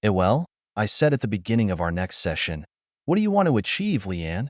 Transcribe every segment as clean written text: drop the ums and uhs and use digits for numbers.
Well, I said at the beginning of our next session, what do you want to achieve, Leanne?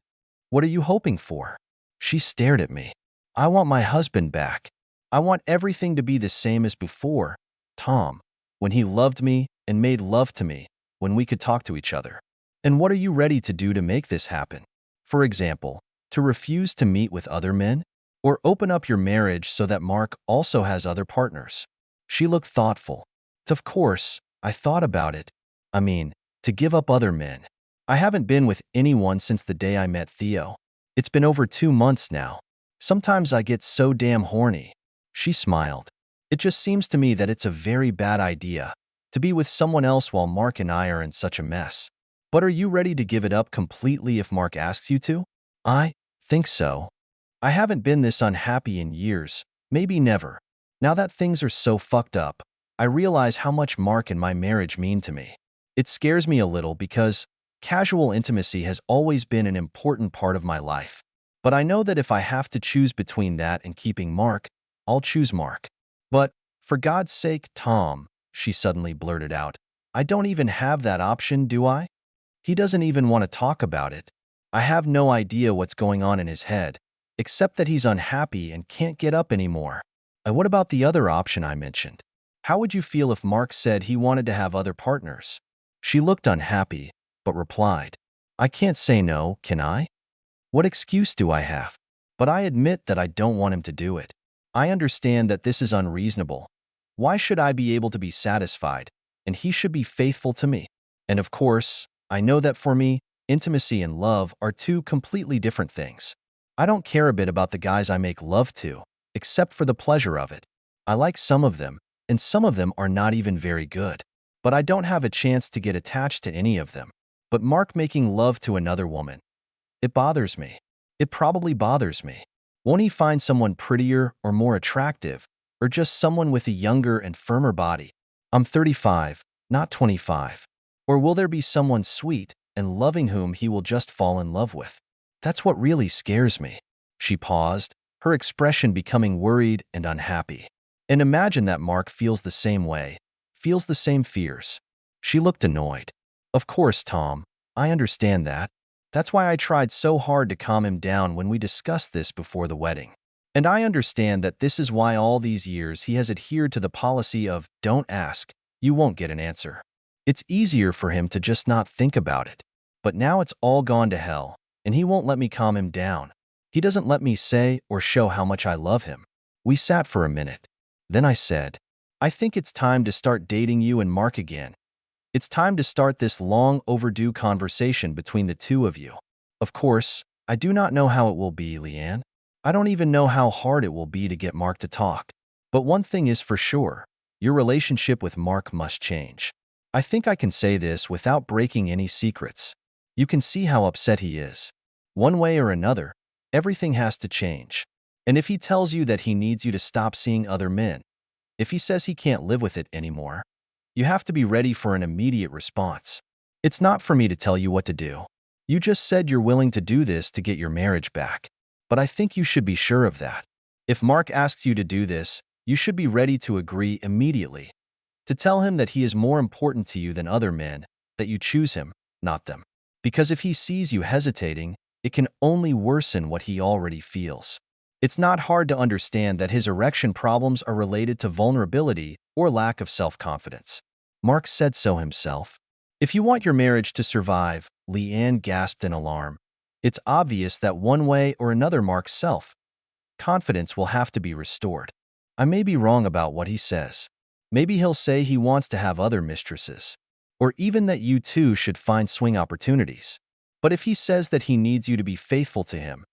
What are you hoping for? She stared at me. I want my husband back. I want everything to be the same as before, Tom, when he loved me and made love to me, when we could talk to each other. And what are you ready to do to make this happen? For example, to refuse to meet with other men? Or open up your marriage so that Mark also has other partners? She looked thoughtful. Of course, I thought about it. I mean, to give up other men. I haven't been with anyone since the day I met Theo. It's been over 2 months now. Sometimes I get so damn horny. She smiled. It just seems to me that it's a very bad idea to be with someone else while Mark and I are in such a mess. But are you ready to give it up completely if Mark asks you to? I think so. I haven't been this unhappy in years, maybe never. Now that things are so fucked up, I realize how much Mark and my marriage mean to me. It scares me a little because casual intimacy has always been an important part of my life. But I know that if I have to choose between that and keeping Mark, I'll choose Mark. But, for God's sake, Tom, she suddenly blurted out, I don't even have that option, do I? He doesn't even want to talk about it. I have no idea what's going on in his head, except that he's unhappy and can't get up anymore. And what about the other option I mentioned? How would you feel if Mark said he wanted to have other partners? She looked unhappy, but replied, I can't say no, can I? What excuse do I have? But I admit that I don't want him to do it. I understand that this is unreasonable. Why should I be able to be satisfied, and he should be faithful to me? And of course, I know that for me, intimacy and love are two completely different things. I don't care a bit about the guys I make love to, except for the pleasure of it. I like some of them, and some of them are not even very good. But I don't have a chance to get attached to any of them. But Mark making love to another woman, it bothers me. It probably bothers me. Won't he find someone prettier or more attractive, or just someone with a younger and firmer body? I'm 35, not 25. Or will there be someone sweet and loving whom he will just fall in love with? That's what really scares me. She paused, her expression becoming worried and unhappy. And imagine that Mark feels the same way, feels the same fears. She looked annoyed. Of course, Tom, I understand that. That's why I tried so hard to calm him down when we discussed this before the wedding. And I understand that this is why all these years he has adhered to the policy of don't ask, you won't get an answer. It's easier for him to just not think about it. But now it's all gone to hell, and he won't let me calm him down. He doesn't let me say or show how much I love him. We sat for a minute. Then I said, I think it's time to start dating you and Mark again. It's time to start this long overdue conversation between the two of you. Of course, I do not know how it will be, Leanne. I don't even know how hard it will be to get Mark to talk. But one thing is for sure, your relationship with Mark must change. I think I can say this without breaking any secrets. You can see how upset he is. One way or another, everything has to change. And if he tells you that he needs you to stop seeing other men, if he says he can't live with it anymore, you have to be ready for an immediate response. It's not for me to tell you what to do. You just said you're willing to do this to get your marriage back. But I think you should be sure of that. If Mark asks you to do this, you should be ready to agree immediately. To tell him that he is more important to you than other men, that you choose him, not them. Because if he sees you hesitating, it can only worsen what he already feels. It's not hard to understand that his erection problems are related to vulnerability or lack of self-confidence. Mark said so himself. If you want your marriage to survive, Leanne gasped in alarm. It's obvious that one way or another Mark's self-confidence will have to be restored. I may be wrong about what he says. Maybe he'll say he wants to have other mistresses. Or even that you two should find swing opportunities. But if he says that he needs you to be faithful to him,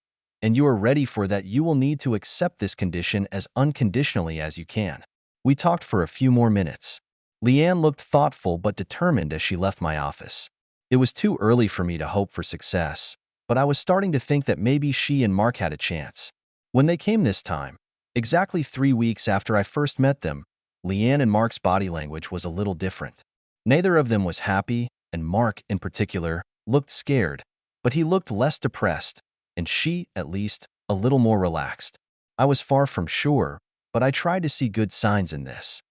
and you are ready for that, you will need to accept this condition as unconditionally as you can. We talked for a few more minutes. Leanne looked thoughtful but determined as she left my office. It was too early for me to hope for success, but I was starting to think that maybe she and Mark had a chance. When they came this time, exactly 3 weeks after I first met them, Leanne and Mark's body language was a little different. Neither of them was happy, and Mark, in particular, looked scared, but he looked less depressed, and she, at least, a little more relaxed. I was far from sure, but I tried to see good signs in this.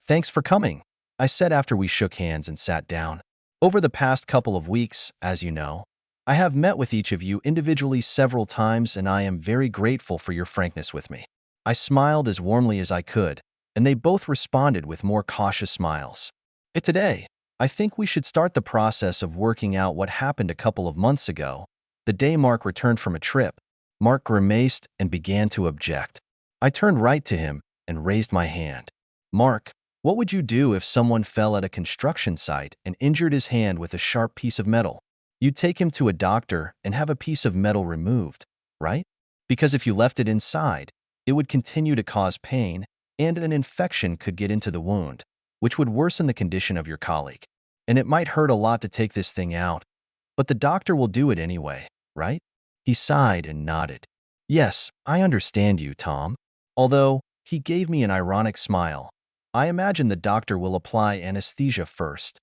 Thanks for coming, I said after we shook hands and sat down. Over the past couple of weeks, as you know, I have met with each of you individually several times, and I am very grateful for your frankness with me. I smiled as warmly as I could, and they both responded with more cautious smiles. Today, I think we should start the process of working out what happened a couple of months ago. The day Mark returned from a trip, Mark grimaced and began to object. I turned right to him and raised my hand. Mark, what would you do if someone fell at a construction site and injured his hand with a sharp piece of metal? You'd take him to a doctor and have a piece of metal removed, right? Because if you left it inside, it would continue to cause pain, and an infection could get into the wound, which would worsen the condition of your colleague. And it might hurt a lot to take this thing out, but the doctor will do it anyway, right? He sighed and nodded. Yes, I understand you, Tom. Although, he gave me an ironic smile. I imagine the doctor will apply anesthesia first.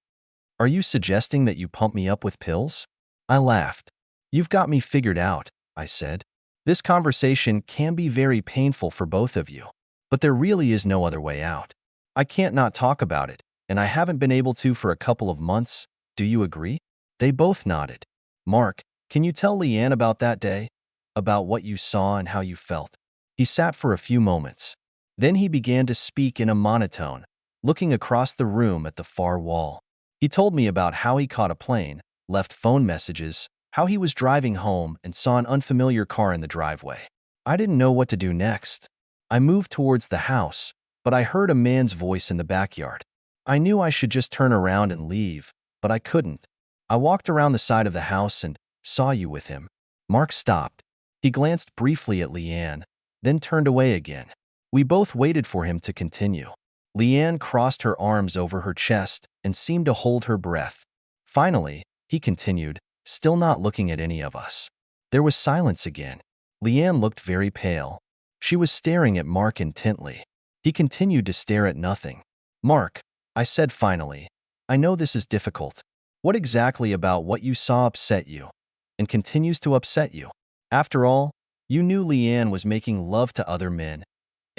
Are you suggesting that you pump me up with pills? I laughed. You've got me figured out, I said. This conversation can be very painful for both of you, but there really is no other way out. I can't not talk about it, and I haven't been able to for a couple of months. Do you agree? They both nodded. Mark, can you tell Leanne about that day? About what you saw and how you felt? He sat for a few moments. Then he began to speak in a monotone, looking across the room at the far wall. He told me about how he caught a plane, left phone messages, how he was driving home and saw an unfamiliar car in the driveway. I didn't know what to do next. I moved towards the house, but I heard a man's voice in the backyard. I knew I should just turn around and leave, but I couldn't. I walked around the side of the house and saw you with him. Mark stopped. He glanced briefly at Leanne, then turned away again. We both waited for him to continue. Leanne crossed her arms over her chest and seemed to hold her breath. Finally, he continued, still not looking at any of us. There was silence again. Leanne looked very pale. She was staring at Mark intently. He continued to stare at nothing. Mark, I said finally, I know this is difficult. What exactly about what you saw upset you and continues to upset you? After all, you knew Leanne was making love to other men,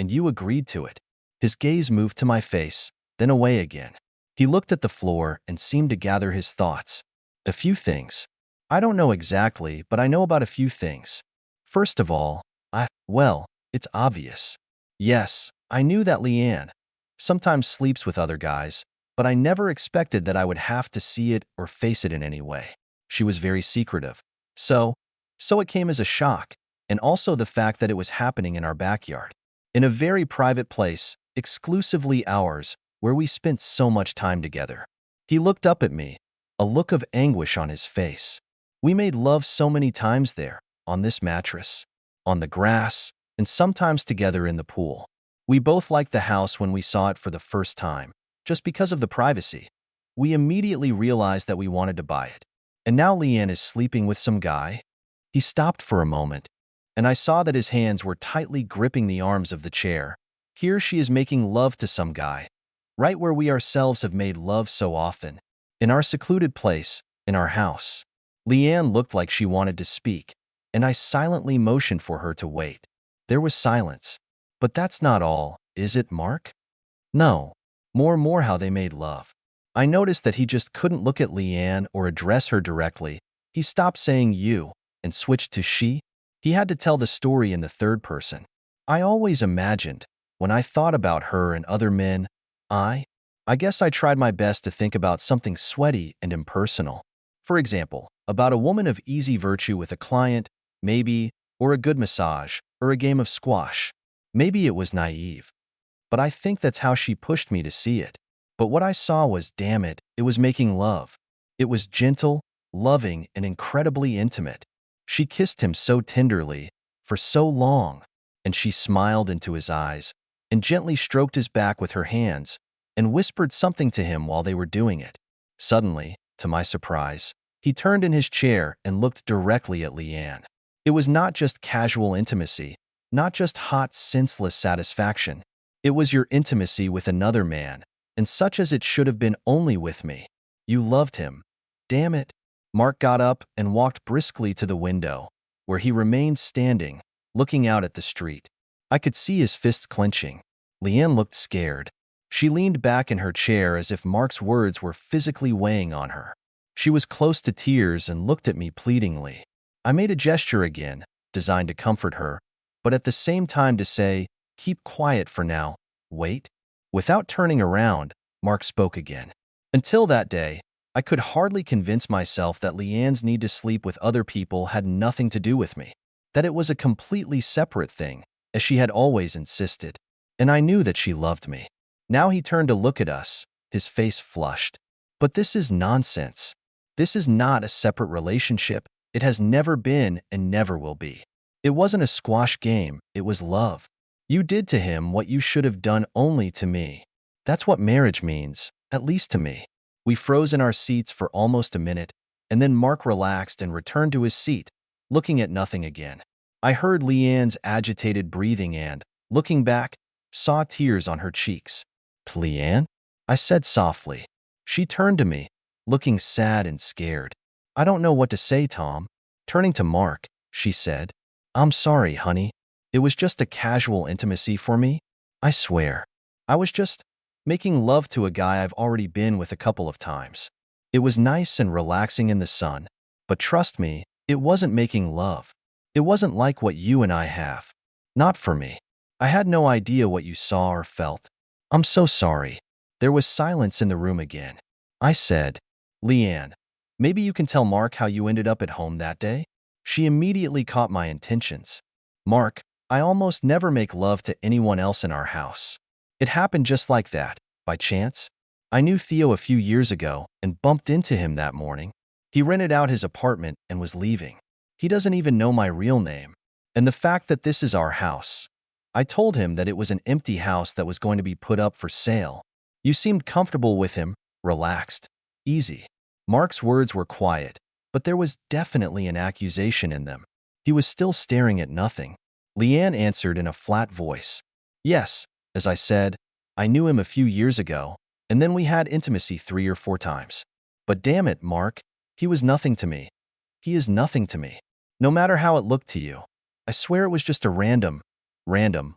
and you agreed to it. His gaze moved to my face, then away again. He looked at the floor and seemed to gather his thoughts. A few things. I don't know exactly, but I know about a few things. First of all, well, it's obvious. Yes, I knew that Leanne sometimes sleeps with other guys, but I never expected that I would have to see it or face it in any way. She was very secretive. So it came as a shock, and also the fact that it was happening in our backyard. In a very private place, exclusively ours, where we spent so much time together. He looked up at me, a look of anguish on his face. We made love so many times there, on this mattress, on the grass, and sometimes together in the pool. We both liked the house when we saw it for the first time, just because of the privacy. We immediately realized that we wanted to buy it. And now Leanne is sleeping with some guy. He stopped for a moment, and I saw that his hands were tightly gripping the arms of the chair. Here she is making love to some guy, right where we ourselves have made love so often, in our secluded place, in our house. Leanne looked like she wanted to speak, and I silently motioned for her to wait. There was silence. But that's not all, is it, Mark? No. More how they made love. I noticed that he just couldn't look at Leanne or address her directly. He stopped saying you and switched to she. He had to tell the story in the third person. I always imagined, when I thought about her and other men, I guess I tried my best to think about something sweaty and impersonal. For example, about a woman of easy virtue with a client, maybe, or a good massage, or a game of squash. Maybe it was naive, but I think that's how she pushed me to see it. But what I saw was, damn it, it was making love. It was gentle, loving, and incredibly intimate. She kissed him so tenderly, for so long, and she smiled into his eyes, and gently stroked his back with her hands, and whispered something to him while they were doing it. Suddenly, to my surprise, he turned in his chair and looked directly at Leanne. It was not just casual intimacy, not just hot, senseless satisfaction. It was your intimacy with another man, and such as it should have been only with me. You loved him. Damn it. Mark got up and walked briskly to the window, where he remained standing, looking out at the street. I could see his fists clenching. Leanne looked scared. She leaned back in her chair as if Mark's words were physically weighing on her. She was close to tears and looked at me pleadingly. I made a gesture again, designed to comfort her, but at the same time to say, "Keep quiet for now. Wait." Without turning around, Mark spoke again. Until that day, I could hardly convince myself that Leanne's need to sleep with other people had nothing to do with me, that it was a completely separate thing, as she had always insisted. And I knew that she loved me. Now he turned to look at us, his face flushed. "But this is nonsense. This is not a separate relationship. It has never been and never will be. It wasn't a squash game, it was love. You did to him what you should have done only to me. That's what marriage means, at least to me." We froze in our seats for almost a minute, and then Mark relaxed and returned to his seat, looking at nothing again. I heard Leanne's agitated breathing and, looking back, saw tears on her cheeks. "Leanne?" I said softly. She turned to me, looking sad and scared. "I don't know what to say, Tom." Turning to Mark, she said, "I'm sorry, honey. It was just a casual intimacy for me. I swear. I was just making love to a guy I've already been with a couple of times. It was nice and relaxing in the sun, but trust me, it wasn't making love. It wasn't like what you and I have. Not for me. I had no idea what you saw or felt. I'm so sorry." There was silence in the room again. I said, "Leanne, maybe you can tell Mark how you ended up at home that day?" She immediately caught my intentions. "Mark, I almost never make love to anyone else in our house. It happened just like that, by chance. I knew Theo a few years ago and bumped into him that morning. He rented out his apartment and was leaving. He doesn't even know my real name. And the fact that this is our house. I told him that it was an empty house that was going to be put up for sale. You seemed comfortable with him, relaxed, easy." Mark's words were quiet, but there was definitely an accusation in them. He was still staring at nothing. Leanne answered in a flat voice, "Yes, as I said, I knew him a few years ago, and then we had intimacy 3 or 4 times. But damn it, Mark, he was nothing to me. He is nothing to me. No matter how it looked to you. I swear it was just a random,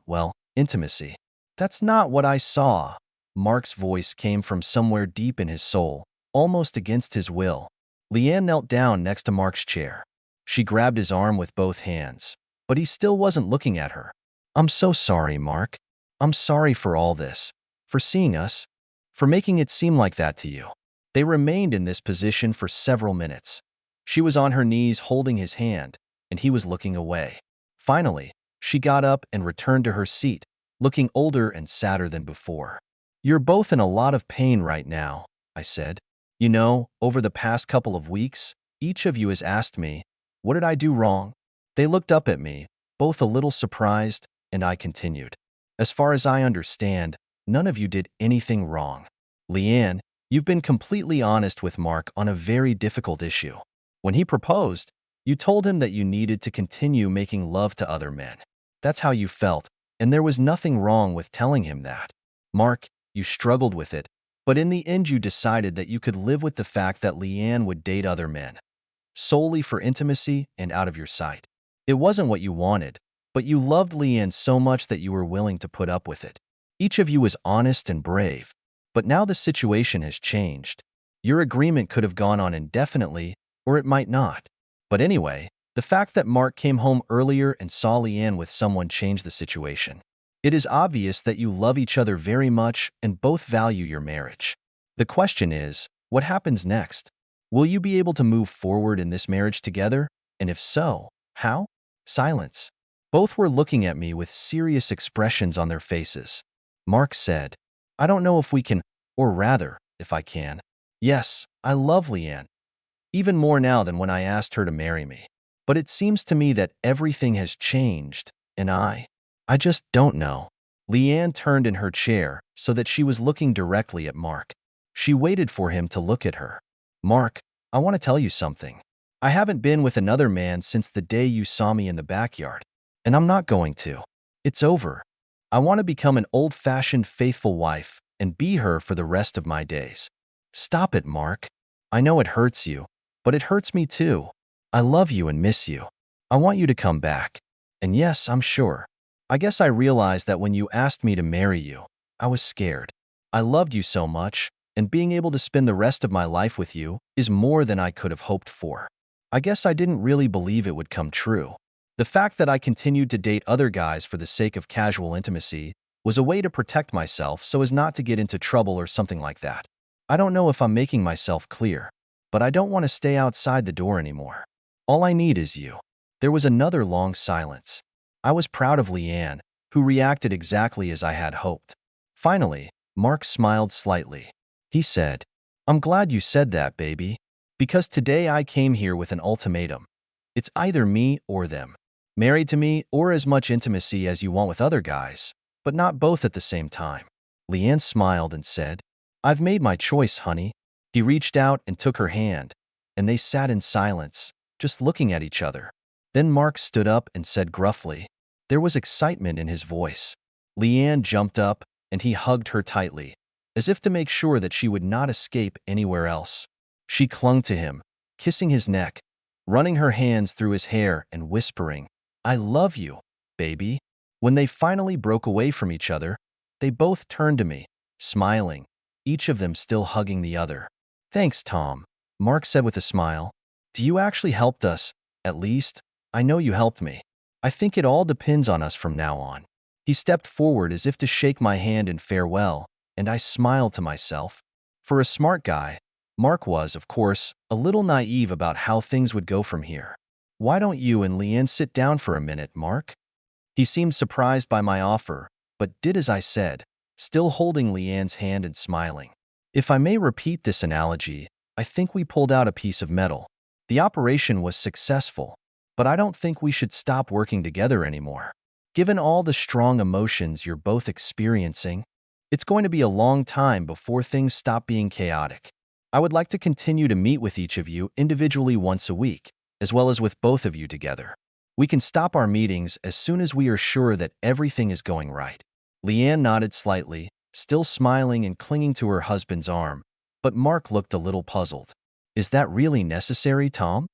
well, intimacy." "That's not what I saw." Mark's voice came from somewhere deep in his soul, almost against his will. Leanne knelt down next to Mark's chair. She grabbed his arm with both hands, but he still wasn't looking at her. "I'm so sorry, Mark. I'm sorry for all this, for seeing us, for making it seem like that to you." They remained in this position for several minutes. She was on her knees holding his hand, and he was looking away. Finally, she got up and returned to her seat, looking older and sadder than before. "You're both in a lot of pain right now," I said. "You know, over the past couple of weeks, each of you has asked me, what did I do wrong?" They looked up at me, both a little surprised, and I continued. "As far as I understand, none of you did anything wrong. Leanne, you've been completely honest with Mark on a very difficult issue. When he proposed, you told him that you needed to continue making love to other men. That's how you felt, and there was nothing wrong with telling him that. Mark, you struggled with it, but in the end you decided that you could live with the fact that Leanne would date other men, solely for intimacy and out of your sight. It wasn't what you wanted, but you loved Leanne so much that you were willing to put up with it. Each of you was honest and brave, but now the situation has changed. Your agreement could have gone on indefinitely, or it might not. But anyway, the fact that Mark came home earlier and saw Leanne with someone changed the situation. It is obvious that you love each other very much and both value your marriage. The question is, what happens next? Will you be able to move forward in this marriage together? And if so, how?" Silence. Both were looking at me with serious expressions on their faces. Mark said, "I don't know if we can, or rather, if I can. Yes, I love Leanne, even more now than when I asked her to marry me. But it seems to me that everything has changed, and I just don't know." Leanne turned in her chair so that she was looking directly at Mark. She waited for him to look at her. "Mark, I want to tell you something. I haven't been with another man since the day you saw me in the backyard, and I'm not going to. It's over. I want to become an old-fashioned faithful wife and be her for the rest of my days." "Stop it, Mark. I know it hurts you, but it hurts me too. I love you and miss you. I want you to come back. And yes, I'm sure. I guess I realized that when you asked me to marry you, I was scared. I loved you so much, and being able to spend the rest of my life with you is more than I could have hoped for. I guess I didn't really believe it would come true. The fact that I continued to date other guys for the sake of casual intimacy was a way to protect myself so as not to get into trouble or something like that. I don't know if I'm making myself clear, but I don't want to stay outside the door anymore. All I need is you." There was another long silence. I was proud of Leanne, who reacted exactly as I had hoped. Finally, Mark smiled slightly. He said, "I'm glad you said that, baby, because today I came here with an ultimatum. It's either me or them. Married to me or as much intimacy as you want with other guys, but not both at the same time." Leanne smiled and said, "I've made my choice, honey." He reached out and took her hand, and they sat in silence, just looking at each other. Then Mark stood up and said gruffly, there was excitement in his voice. Leanne jumped up, and he hugged her tightly, as if to make sure that she would not escape anywhere else. She clung to him, kissing his neck, running her hands through his hair and whispering, "I love you, baby." When they finally broke away from each other, they both turned to me, smiling, each of them still hugging the other. "Thanks, Tom," Mark said with a smile. "You actually helped us, at least. I know you helped me. I think it all depends on us from now on." He stepped forward as if to shake my hand in farewell, and I smiled to myself. For a smart guy, Mark was, of course, a little naive about how things would go from here. "Why don't you and Leanne sit down for a minute, Mark?" He seemed surprised by my offer, but did as I said, still holding Leanne's hand and smiling. If I may repeat this analogy, I think we pulled out a piece of metal. The operation was successful, but I don't think we should stop working together anymore. Given all the strong emotions you're both experiencing, it's going to be a long time before things stop being chaotic. I would like to continue to meet with each of you individually once a week, as well as with both of you together. We can stop our meetings as soon as we are sure that everything is going right." Leanne nodded slightly, still smiling and clinging to her husband's arm, but Mark looked a little puzzled. "Is that really necessary, Tom?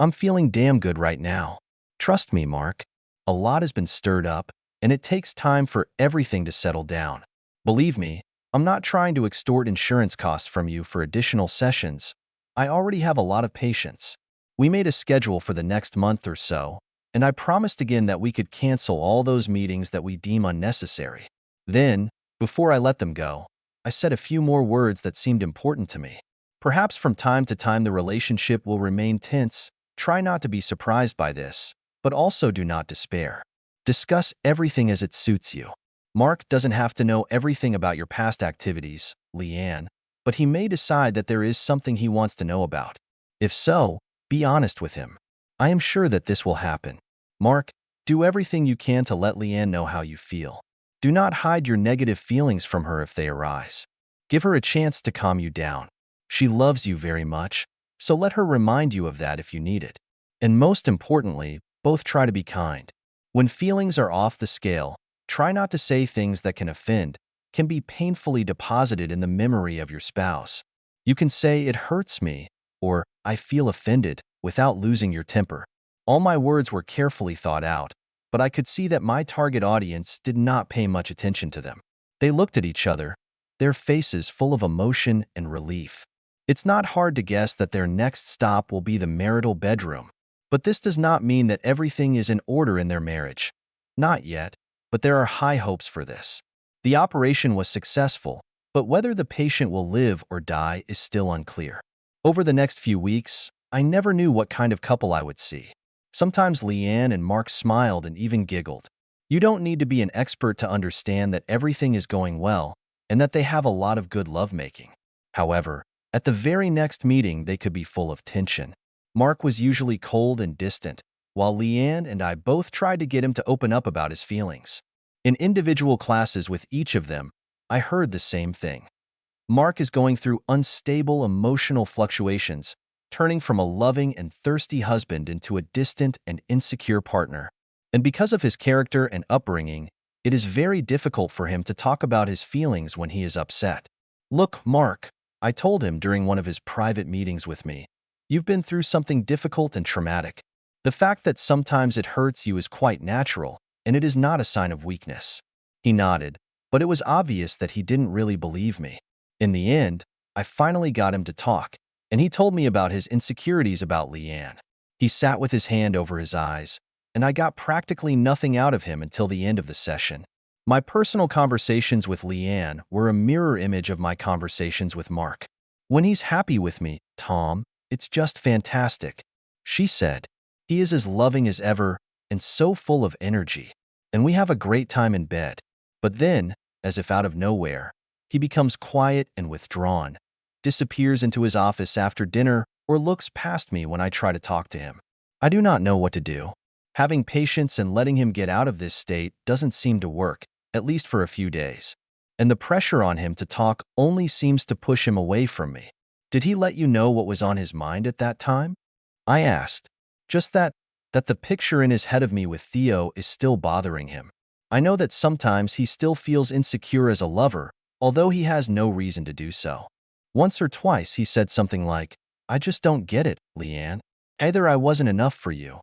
I'm feeling damn good right now. Trust me, Mark. A lot has been stirred up, and it takes time for everything to settle down. Believe me, I'm not trying to extort insurance costs from you for additional sessions. I already have a lot of patience. We made a schedule for the next month or so, and I promised again that we could cancel all those meetings that we deem unnecessary." Then, before I let them go, I said a few more words that seemed important to me. "Perhaps from time to time the relationship will remain tense. Try not to be surprised by this, but also do not despair. Discuss everything as it suits you. Mark doesn't have to know everything about your past activities, Leanne, but he may decide that there is something he wants to know about. If so, be honest with him. I am sure that this will happen. Mark, do everything you can to let Leanne know how you feel. Do not hide your negative feelings from her if they arise. Give her a chance to calm you down. She loves you very much, so let her remind you of that if you need it. And most importantly, both try to be kind. When feelings are off the scale, try not to say things that can offend, can be painfully deposited in the memory of your spouse. You can say, 'It hurts me,' or 'I feel offended,' without losing your temper." All my words were carefully thought out, but I could see that my target audience did not pay much attention to them. They looked at each other, their faces full of emotion and relief. It's not hard to guess that their next stop will be the marital bedroom. But this does not mean that everything is in order in their marriage. Not yet, but there are high hopes for this. The operation was successful, but whether the patient will live or die is still unclear. Over the next few weeks, I never knew what kind of couple I would see. Sometimes Leanne and Mark smiled and even giggled. You don't need to be an expert to understand that everything is going well and that they have a lot of good lovemaking. However, at the very next meeting, they could be full of tension. Mark was usually cold and distant, while Leanne and I both tried to get him to open up about his feelings. In individual classes with each of them, I heard the same thing. Mark is going through unstable emotional fluctuations, turning from a loving and thirsty husband into a distant and insecure partner. And because of his character and upbringing, it is very difficult for him to talk about his feelings when he is upset. "Look, Mark," I told him during one of his private meetings with me, "you've been through something difficult and traumatic. The fact that sometimes it hurts you is quite natural, and it is not a sign of weakness." He nodded, but it was obvious that he didn't really believe me. In the end, I finally got him to talk, and he told me about his insecurities about Leanne. He sat with his hand over his eyes, and I got practically nothing out of him until the end of the session. My personal conversations with Leanne were a mirror image of my conversations with Mark. When he's happy with me, Tom, it's just fantastic, she said. He is as loving as ever and so full of energy, and we have a great time in bed. But then, as if out of nowhere, he becomes quiet and withdrawn, disappears into his office after dinner, or looks past me when I try to talk to him. I do not know what to do. Having patience and letting him get out of this state doesn't seem to work, at least for a few days. And the pressure on him to talk only seems to push him away from me. Did he let you know what was on his mind at that time? I asked. Just that the picture in his head of me with Theo is still bothering him. I know that sometimes he still feels insecure as a lover, although he has no reason to do so. Once or twice he said something like, "I just don't get it, Leanne. Either I wasn't enough for you,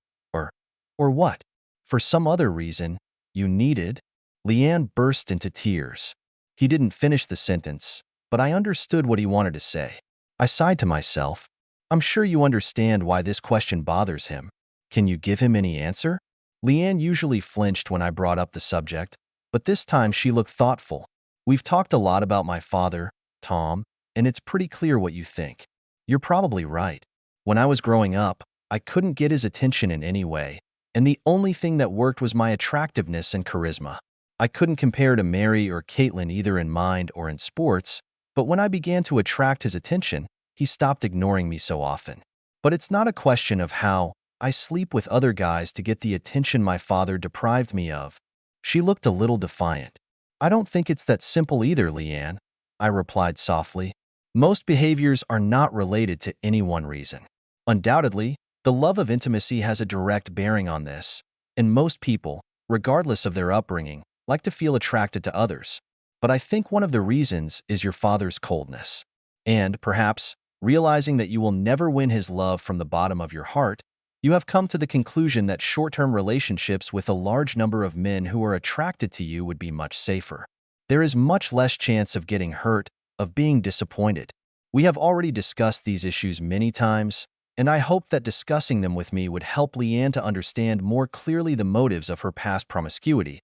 or what? For some other reason, you needed." Leanne burst into tears. He didn't finish the sentence, but I understood what he wanted to say. I sighed to myself. I'm sure you understand why this question bothers him. Can you give him any answer? Leanne usually flinched when I brought up the subject, but this time she looked thoughtful. We've talked a lot about my father, Tom, and it's pretty clear what you think. You're probably right. When I was growing up, I couldn't get his attention in any way, and the only thing that worked was my attractiveness and charisma. I couldn't compare to Mary or Caitlin either in mind or in sports, but when I began to attract his attention, he stopped ignoring me so often. But it's not a question of how I sleep with other guys to get the attention my father deprived me of. She looked a little defiant. I don't think it's that simple either, Leanne, I replied softly. Most behaviors are not related to any one reason. Undoubtedly, the love of intimacy has a direct bearing on this, and most people, regardless of their upbringing, like to feel attracted to others. But I think one of the reasons is your father's coldness. And, perhaps, realizing that you will never win his love from the bottom of your heart, you have come to the conclusion that short-term relationships with a large number of men who are attracted to you would be much safer. There is much less chance of getting hurt, of being disappointed. We have already discussed these issues many times, and I hope that discussing them with me would help Leanne to understand more clearly the motives of her past promiscuity,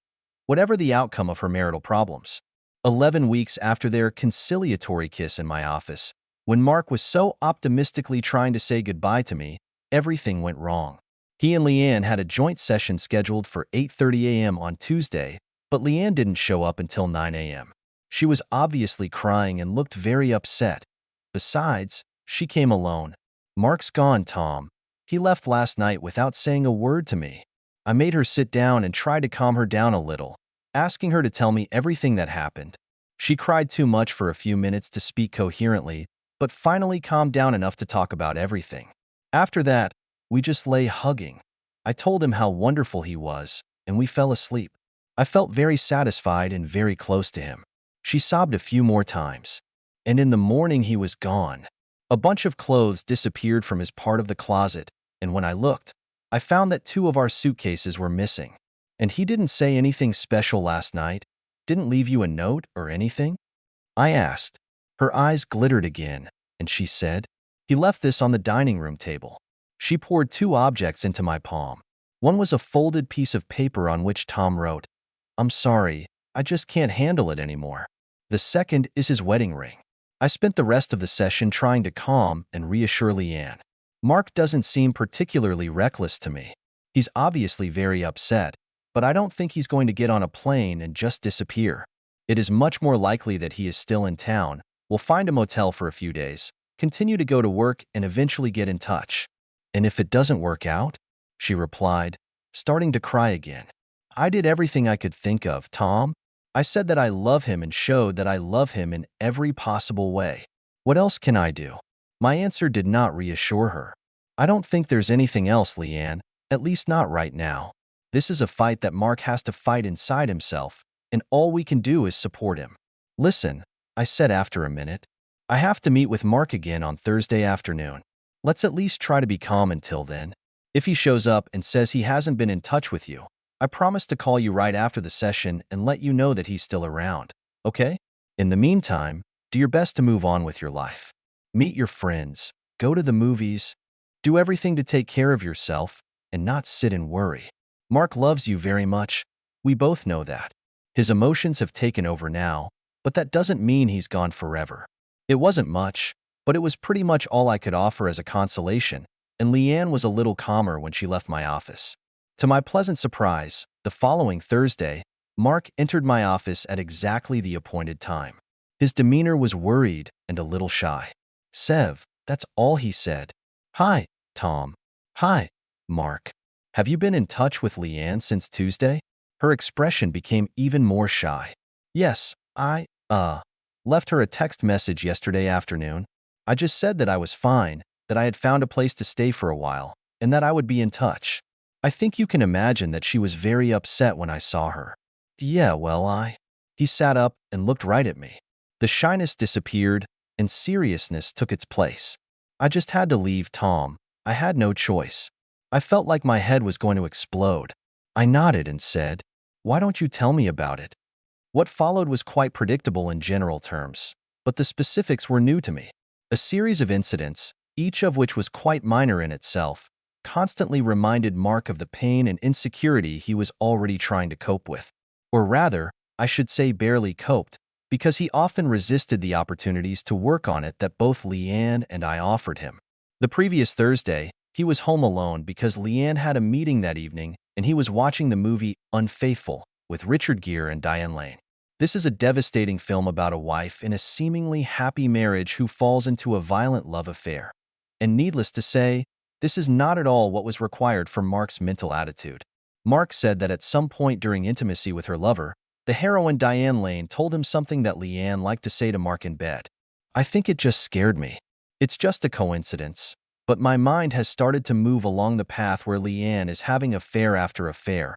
whatever the outcome of her marital problems. 11 weeks after their conciliatory kiss in my office, when Mark was so optimistically trying to say goodbye to me, everything went wrong. He and Leanne had a joint session scheduled for 8:30 a.m. on Tuesday, but Leanne didn't show up until 9 a.m. She was obviously crying and looked very upset. Besides, she came alone. Mark's gone, Tom. He left last night without saying a word to me. I made her sit down and tried to calm her down a little, asking her to tell me everything that happened. She cried too much for a few minutes to speak coherently, but finally calmed down enough to talk about everything. After that, we just lay hugging. I told him how wonderful he was, and we fell asleep. I felt very satisfied and very close to him. She sobbed a few more times. And in the morning he was gone. A bunch of clothes disappeared from his part of the closet, and when I looked, I found that 2 of our suitcases were missing. And he didn't say anything special last night? Didn't leave you a note or anything? I asked. Her eyes glittered again, and she said, "He left this on the dining room table." She poured 2 objects into my palm. One was a folded piece of paper on which Tom wrote, "I'm sorry, I just can't handle it anymore." The second is his wedding ring. I spent the rest of the session trying to calm and reassure Leanne. Mark doesn't seem particularly reckless to me. He's obviously very upset, but I don't think he's going to get on a plane and just disappear. It is much more likely that he is still in town, will find a motel for a few days, continue to go to work, and eventually get in touch. And if it doesn't work out? She replied, starting to cry again. I did everything I could think of, Tom. I said that I love him and showed that I love him in every possible way. What else can I do? My answer did not reassure her. I don't think there's anything else, Leanne, at least not right now. This is a fight that Mark has to fight inside himself, and all we can do is support him. Listen, I said after a minute. I have to meet with Mark again on Thursday afternoon. Let's at least try to be calm until then. If he shows up and says he hasn't been in touch with you, I promise to call you right after the session and let you know that he's still around, okay? In the meantime, Do your best to move on with your life. Meet your friends, go to the movies, do everything to take care of yourself, and not sit and worry. Mark loves you very much. We both know that. His emotions have taken over now, but that doesn't mean he's gone forever. It wasn't much, but it was pretty much all I could offer as a consolation, and Leanne was a little calmer when she left my office. To my pleasant surprise, the following Thursday, Mark entered my office at exactly the appointed time. His demeanor was worried and a little shy. "Sev," that's all he said. "Hi, Tom." "Hi, Mark. Have you been in touch with Leanne since Tuesday?" Her expression became even more shy. "Yes, left her a text message yesterday afternoon. I just said that I was fine, that I had found a place to stay for a while, and that I would be in touch." I think you can imagine that she was very upset when I saw her. "Yeah, well, He sat up and looked right at me. The shyness disappeared, and seriousness took its place. "I just had to leave, Tom. I had no choice." I felt like my head was going to explode. I nodded and said, "Why don't you tell me about it?" What followed was quite predictable in general terms, but the specifics were new to me. A series of incidents, each of which was quite minor in itself, constantly reminded Mark of the pain and insecurity he was already trying to cope with. Or rather, I should say barely coped, because he often resisted the opportunities to work on it that both Leanne and I offered him. The previous Thursday, he was home alone because Leanne had a meeting that evening and he was watching the movie Unfaithful with Richard Gere and Diane Lane. This is a devastating film about a wife in a seemingly happy marriage who falls into a violent love affair. And needless to say, this is not at all what was required for Mark's mental attitude. Mark said that at some point during intimacy with her lover, the heroine Diane Lane told him something that Leanne liked to say to Mark in bed. I think it just scared me. It's just a coincidence, but my mind has started to move along the path where Leanne is having affair after affair,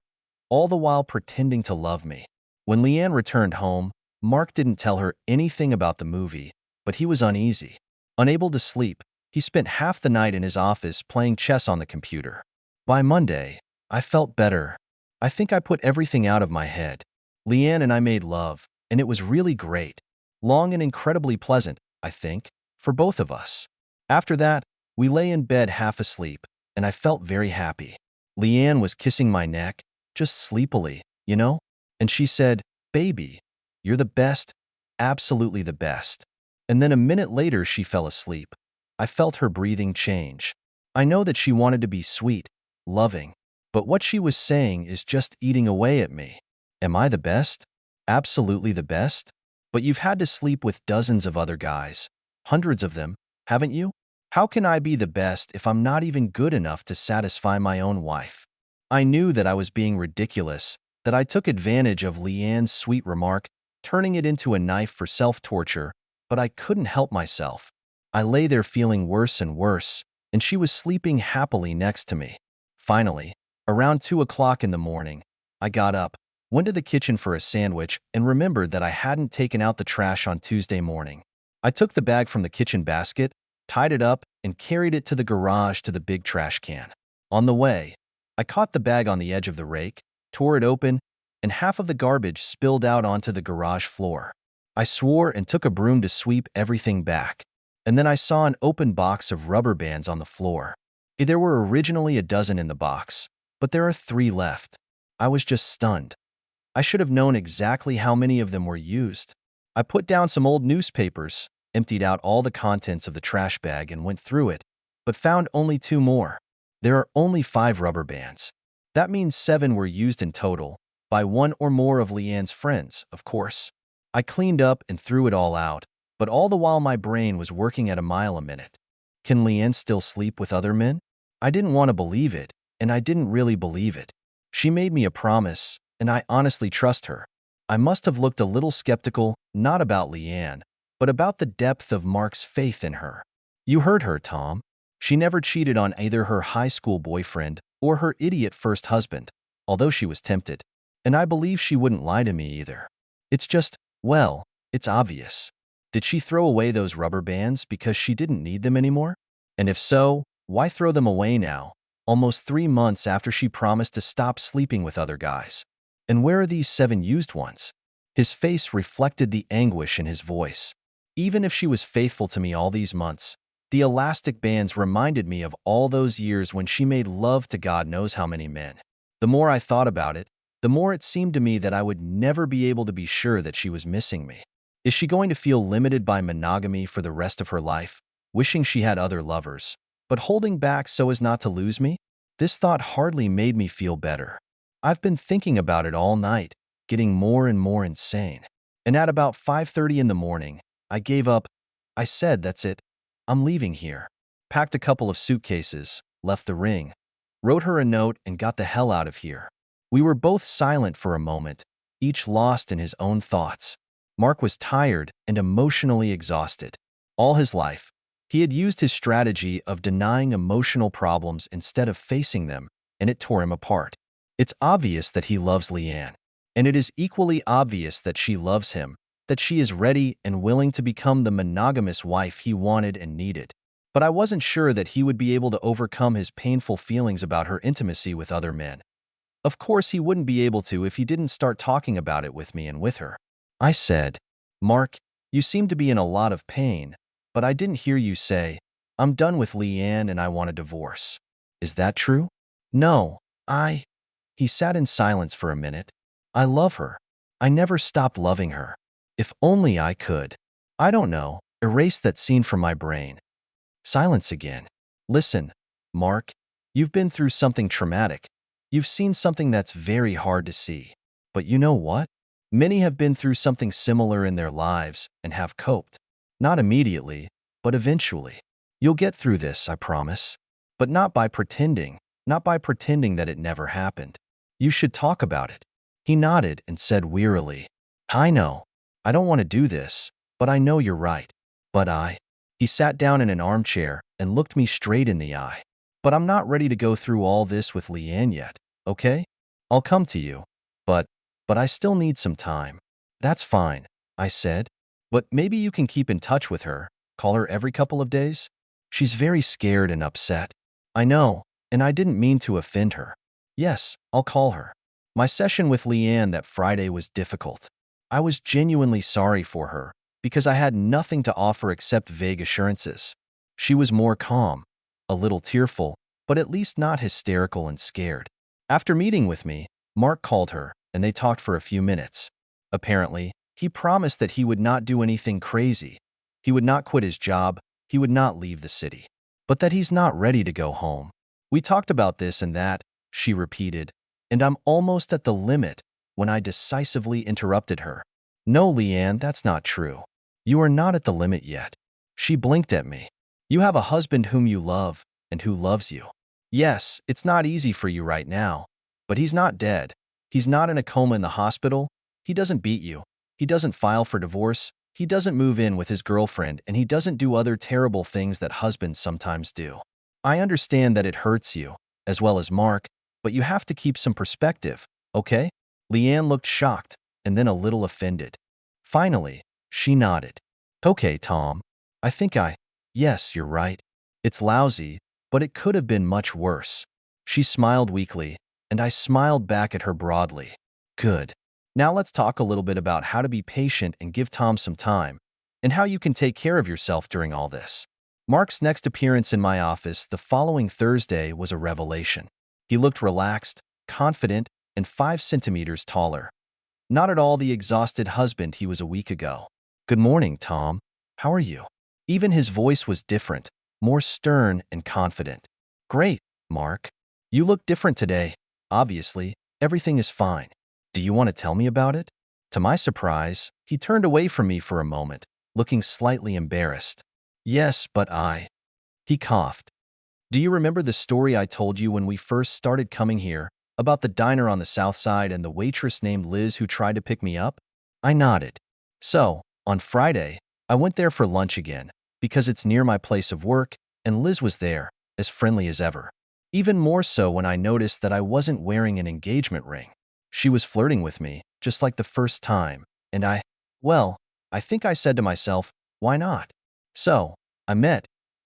all the while pretending to love me. When Leanne returned home, Mark didn't tell her anything about the movie, but he was uneasy. Unable to sleep, he spent half the night in his office playing chess on the computer. By Monday, I felt better. I think I put everything out of my head. Leanne and I made love, and it was really great. Long and incredibly pleasant, I think, for both of us. After that, we lay in bed half asleep, and I felt very happy. Leanne was kissing my neck, just sleepily, you know? And she said, "Baby, you're the best, absolutely the best." And then a minute later, she fell asleep. I felt her breathing change. I know that she wanted to be sweet, loving, but what she was saying is just eating away at me. Am I the best? Absolutely the best? But you've had to sleep with dozens of other guys, hundreds of them, haven't you? How can I be the best if I'm not even good enough to satisfy my own wife? I knew that I was being ridiculous, that I took advantage of Leanne's sweet remark, turning it into a knife for self-torture, but I couldn't help myself. I lay there feeling worse and worse, and she was sleeping happily next to me. Finally, around 2 o'clock in the morning, I got up, went to the kitchen for a sandwich, and remembered that I hadn't taken out the trash on Tuesday morning. I took the bag from the kitchen basket, tied it up, and carried it to the garage to the big trash can. On the way, I caught the bag on the edge of the rake, tore it open, and half of the garbage spilled out onto the garage floor. I swore and took a broom to sweep everything back, and then I saw an open box of rubber bands on the floor. There were originally a dozen in the box, but there are 3 left. I was just stunned. I should have known exactly how many of them were used. I put down some old newspapers, emptied out all the contents of the trash bag and went through it, but found only 2 more. There are only 5 rubber bands. That means 7 were used in total, by one or more of Leanne's friends, of course. I cleaned up and threw it all out, but all the while my brain was working at a mile a minute. Can Leanne still sleep with other men? I didn't want to believe it, and I didn't really believe it. She made me a promise, and I honestly trust her. I must have looked a little skeptical, not about Leanne, but about the depth of Mark's faith in her. You heard her, Tom. She never cheated on either her high school boyfriend or her idiot first husband, although she was tempted. And I believe she wouldn't lie to me either. It's just, well, it's obvious. Did she throw away those rubber bands because she didn't need them anymore? And if so, why throw them away now, almost 3 months after she promised to stop sleeping with other guys? And where are these 7 used ones? His face reflected the anguish in his voice. Even if she was faithful to me all these months, the elastic bands reminded me of all those years when she made love to God knows how many men. The more I thought about it, the more it seemed to me that I would never be able to be sure that she was missing me. Is she going to feel limited by monogamy for the rest of her life, wishing she had other lovers, but holding back so as not to lose me? This thought hardly made me feel better. I've been thinking about it all night, getting more and more insane. And at about 5:30 in the morning, I gave up. I said, that's it. I'm leaving here. Packed a couple of suitcases, left the ring, wrote her a note, and got the hell out of here. We were both silent for a moment, each lost in his own thoughts. Mark was tired and emotionally exhausted. All his life, he had used his strategy of denying emotional problems instead of facing them, and it tore him apart. It's obvious that he loves Leanne, and it is equally obvious that she loves him, that she is ready and willing to become the monogamous wife he wanted and needed. But I wasn't sure that he would be able to overcome his painful feelings about her intimacy with other men. Of course, he wouldn't be able to if he didn't start talking about it with me and with her. I said, Mark, you seem to be in a lot of pain, but I didn't hear you say, I'm done with Leanne and I want a divorce. Is that true? No, He sat in silence for a minute. I love her. I never stopped loving her. If only I could. I don't know, erase that scene from my brain. Silence again. Listen, Mark, you've been through something traumatic. You've seen something that's very hard to see. But you know what? Many have been through something similar in their lives and have coped. Not immediately, but eventually. You'll get through this, I promise. But not by pretending that it never happened. You should talk about it. He nodded and said wearily, I know. I don't want to do this, but I know you're right. But He sat down in an armchair and looked me straight in the eye. But I'm not ready to go through all this with Leanne yet, okay? I'll come to you. But I still need some time. That's fine, I said. But maybe you can keep in touch with her, call her every couple of days? She's very scared and upset. I know, and I didn't mean to offend her. Yes, I'll call her. My session with Leanne that Friday was difficult. I was genuinely sorry for her, because I had nothing to offer except vague assurances. She was more calm, a little tearful, but at least not hysterical and scared. After meeting with me, Mark called her, and they talked for a few minutes. Apparently, he promised that he would not do anything crazy. He would not quit his job, he would not leave the city. But that he's not ready to go home. We talked about this and that, she repeated, and I'm almost at the limit when I decisively interrupted her. No, Leanne, that's not true. You are not at the limit yet. She blinked at me. You have a husband whom you love and who loves you. Yes, it's not easy for you right now, but he's not dead. He's not in a coma in the hospital. He doesn't beat you. He doesn't file for divorce. He doesn't move in with his girlfriend, and he doesn't do other terrible things that husbands sometimes do. I understand that it hurts you, as well as Mark, but you have to keep some perspective, okay? Leanne looked shocked and then a little offended. Finally, she nodded. Okay, Tom. Yes, you're right. It's lousy, but it could have been much worse. She smiled weakly, and I smiled back at her broadly. Good. Now let's talk a little bit about how to be patient and give Tom some time, and how you can take care of yourself during all this. Mark's next appearance in my office the following Thursday was a revelation. He looked relaxed, confident, and 5 centimeters taller. Not at all the exhausted husband he was a week ago. Good morning, Tom. How are you? Even his voice was different, more stern and confident. Great, Mark. You look different today. Obviously, everything is fine. Do you want to tell me about it? To my surprise, he turned away from me for a moment, looking slightly embarrassed. Yes, but He coughed. Do you remember the story I told you when we first started coming here, about the diner on the south side and the waitress named Liz who tried to pick me up? I nodded. So, on Friday, I went there for lunch again, because it's near my place of work, and Liz was there, as friendly as ever. Even more so when I noticed that I wasn't wearing an engagement ring. She was flirting with me, just like the first time, and I think I said to myself, why not? So, I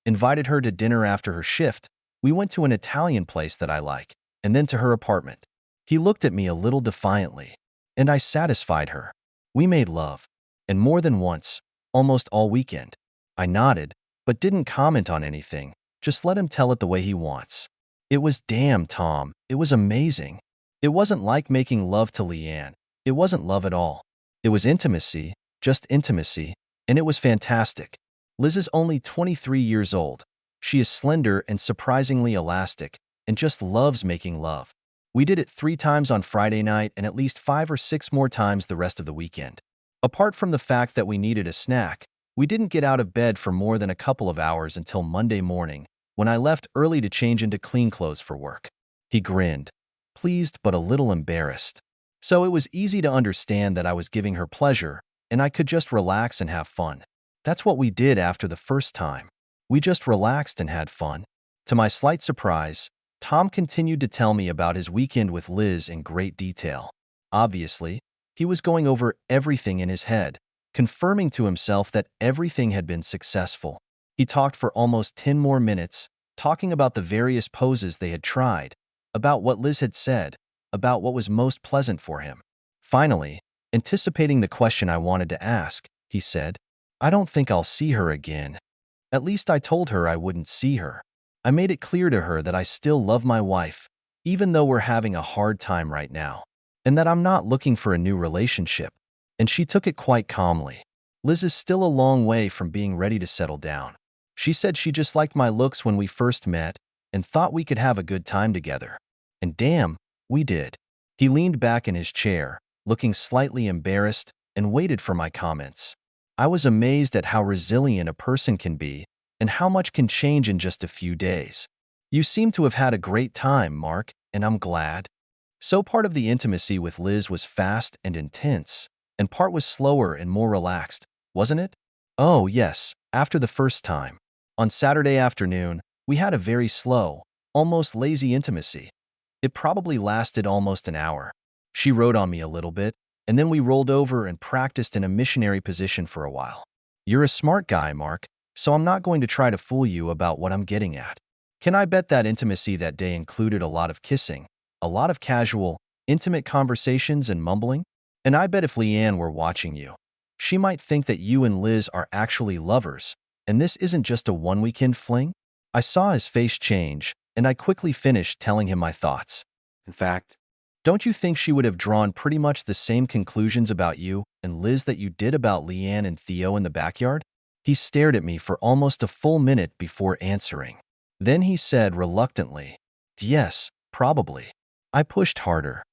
invited her to dinner after her shift. We went to an Italian place that I like, and then to her apartment. He looked at me a little defiantly, and I satisfied her. We made love, and more than once, almost all weekend. I nodded, but didn't comment on anything. Just let him tell it the way he wants. It was damn, Tom. It was amazing. It wasn't like making love to Leanne. It wasn't love at all. It was intimacy, just intimacy, and it was fantastic. Liz is only 23 years old. She is slender and surprisingly elastic, and just loves making love. We did it 3 times on Friday night and at least 5 or 6 more times the rest of the weekend. Apart from the fact that we needed a snack, we didn't get out of bed for more than a couple of hours until Monday morning, when I left early to change into clean clothes for work. He grinned, pleased but a little embarrassed. So it was easy to understand that I was giving her pleasure, and I could just relax and have fun. That's what we did after the first time. We just relaxed and had fun. To my slight surprise, Tom continued to tell me about his weekend with Liz in great detail. Obviously, he was going over everything in his head, confirming to himself that everything had been successful. He talked for almost 10 more minutes, talking about the various poses they had tried, about what Liz had said, about what was most pleasant for him. Finally, anticipating the question I wanted to ask, he said, "I don't think I'll see her again. At least I told her I wouldn't see her. I made it clear to her that I still love my wife, even though we're having a hard time right now, and that I'm not looking for a new relationship." And she took it quite calmly. Liz is still a long way from being ready to settle down. She said she just liked my looks when we first met and thought we could have a good time together. And damn, we did. He leaned back in his chair, looking slightly embarrassed, and waited for my comments. I was amazed at how resilient a person can be and how much can change in just a few days. "You seem to have had a great time, Mark, and I'm glad." So part of the intimacy with Liz was fast and intense, and part was slower and more relaxed, wasn't it? Oh, yes, after the first time. On Saturday afternoon, we had a very slow, almost lazy intimacy. It probably lasted almost an hour. She rode on me a little bit, and then we rolled over and practiced in a missionary position for a while. You're a smart guy, Mark, so I'm not going to try to fool you about what I'm getting at. Can I bet that intimacy that day included a lot of kissing, a lot of casual, intimate conversations and mumbling? And I bet if Leanne were watching you, she might think that you and Liz are actually lovers, and this isn't just a one-weekend fling? I saw his face change, and I quickly finished telling him my thoughts. In fact, don't you think she would have drawn pretty much the same conclusions about you and Liz that you did about Leanne and Theo in the backyard? He stared at me for almost a full minute before answering. Then he said reluctantly, "Yes, probably." I pushed harder.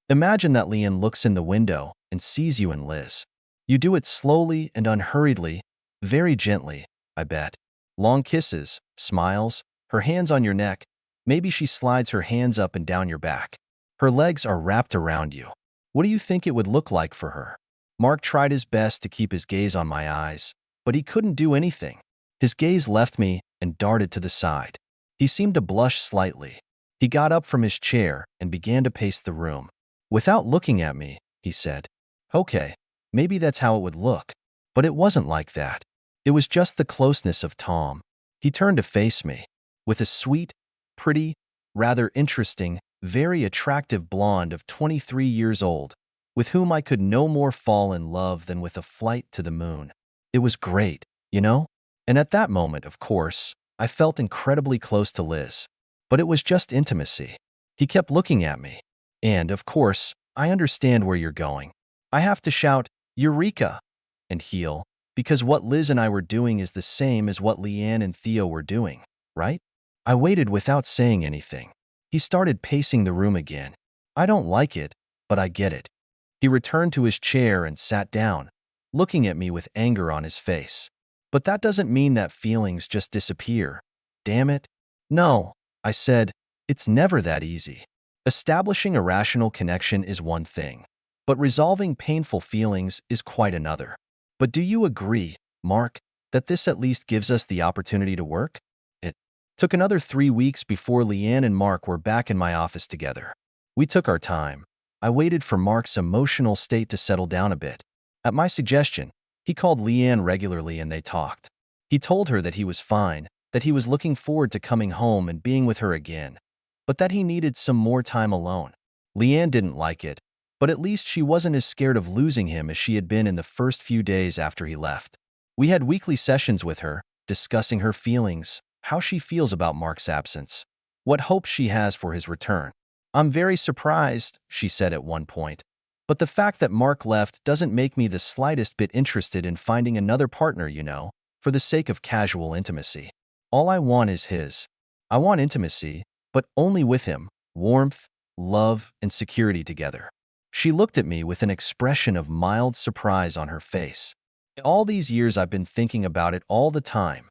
Imagine that Leanne looks in the window and sees you and Liz. You do it slowly and unhurriedly, very gently, I bet. Long kisses, smiles, her hands on your neck. Maybe she slides her hands up and down your back. Her legs are wrapped around you. What do you think it would look like for her? Mark tried his best to keep his gaze on my eyes, but he couldn't do anything. His gaze left me and darted to the side. He seemed to blush slightly. He got up from his chair and began to pace the room. Without looking at me, he said, "Okay, maybe that's how it would look." But it wasn't like that. It was just the closeness of Tom. He turned to face me. With a sweet, pretty, rather interesting, very attractive blonde of 23 years old, with whom I could no more fall in love than with a flight to the moon. It was great, you know? And at that moment, of course, I felt incredibly close to Liz. But it was just intimacy. He kept looking at me. And, of course, I understand where you're going. I have to shout, "Eureka!" and heel, because what Liz and I were doing is the same as what Leanne and Theo were doing, right? I waited without saying anything. He started pacing the room again. I don't like it, but I get it. He returned to his chair and sat down, looking at me with anger on his face. But that doesn't mean that feelings just disappear. Damn it. No, I said, it's never that easy. Establishing a rational connection is one thing, but resolving painful feelings is quite another. But do you agree, Mark, that this at least gives us the opportunity to work? It took another 3 weeks before Leanne and Mark were back in my office together. We took our time. I waited for Mark's emotional state to settle down a bit. At my suggestion, he called Leanne regularly and they talked. He told her that he was fine, that he was looking forward to coming home and being with her again, but that he needed some more time alone. Leanne didn't like it, but at least she wasn't as scared of losing him as she had been in the first few days after he left. We had weekly sessions with her, discussing her feelings, how she feels about Mark's absence, what hopes she has for his return. "I'm very surprised," she said at one point, "but the fact that Mark left doesn't make me the slightest bit interested in finding another partner, for the sake of casual intimacy. All I want is his. I want intimacy, but only with him, warmth, love, and security together." She looked at me with an expression of mild surprise on her face. "All these years I've been thinking about it all the time.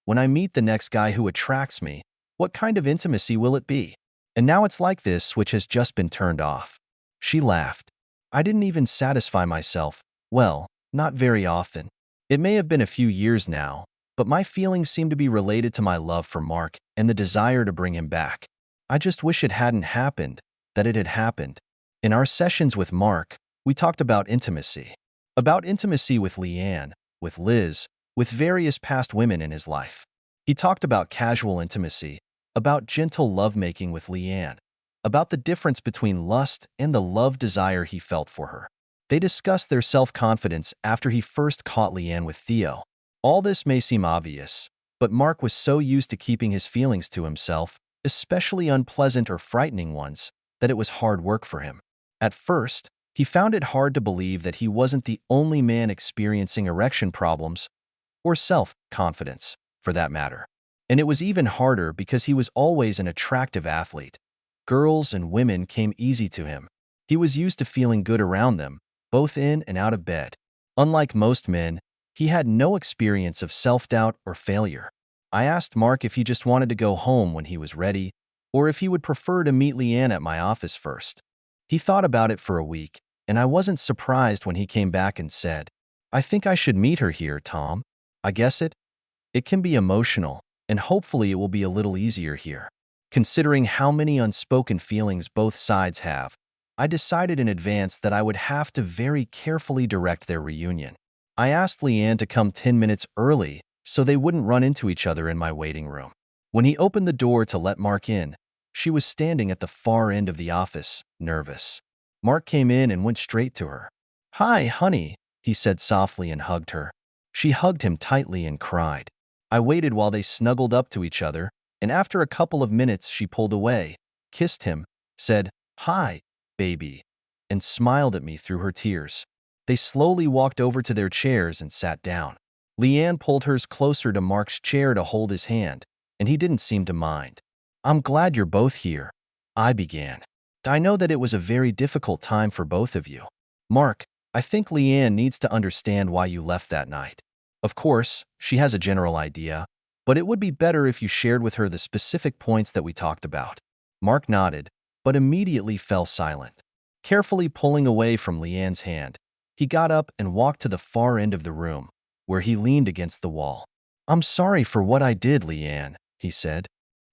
When I meet the next guy who attracts me, what kind of intimacy will it be? And now it's like this switch has just been turned off." She laughed. "I didn't even satisfy myself. Well, not very often. It may have been a few years now, but my feelings seem to be related to my love for Mark and the desire to bring him back. I just wish it hadn't happened, that it had happened." In our sessions with Mark, we talked about intimacy. About intimacy with Leanne, with Liz, with various past women in his life. He talked about casual intimacy, about gentle lovemaking with Leanne, about the difference between lust and the love desire he felt for her. They discussed their self-confidence after he first caught Leanne with Theo. All this may seem obvious, but Mark was so used to keeping his feelings to himself, especially unpleasant or frightening ones, that it was hard work for him. At first, he found it hard to believe that he wasn't the only man experiencing erection problems, or self-confidence, for that matter. And it was even harder because he was always an attractive athlete. Girls and women came easy to him. He was used to feeling good around them, both in and out of bed. Unlike most men, he had no experience of self-doubt or failure. I asked Mark if he just wanted to go home when he was ready, or if he would prefer to meet Leanne at my office first. He thought about it for a week, and I wasn't surprised when he came back and said, "I think I should meet her here, Tom. I guess it can be emotional, and hopefully it will be a little easier here." Considering how many unspoken feelings both sides have, I decided in advance that I would have to very carefully direct their reunion. I asked Leanne to come 10 minutes early so they wouldn't run into each other in my waiting room. When he opened the door to let Mark in, she was standing at the far end of the office, nervous. Mark came in and went straight to her. "Hi, honey," he said softly and hugged her. She hugged him tightly and cried. I waited while they snuggled up to each other, and after a couple of minutes she pulled away, kissed him, said, "Hi, baby," and smiled at me through her tears. They slowly walked over to their chairs and sat down. Leanne pulled hers closer to Mark's chair to hold his hand, and he didn't seem to mind. "I'm glad you're both here," I began. "I know that it was a very difficult time for both of you. Mark, I think Leanne needs to understand why you left that night. Of course, she has a general idea, but it would be better if you shared with her the specific points that we talked about." Mark nodded, but immediately fell silent. Carefully pulling away from Leanne's hand, he got up and walked to the far end of the room, where he leaned against the wall. "I'm sorry for what I did, Leanne," he said.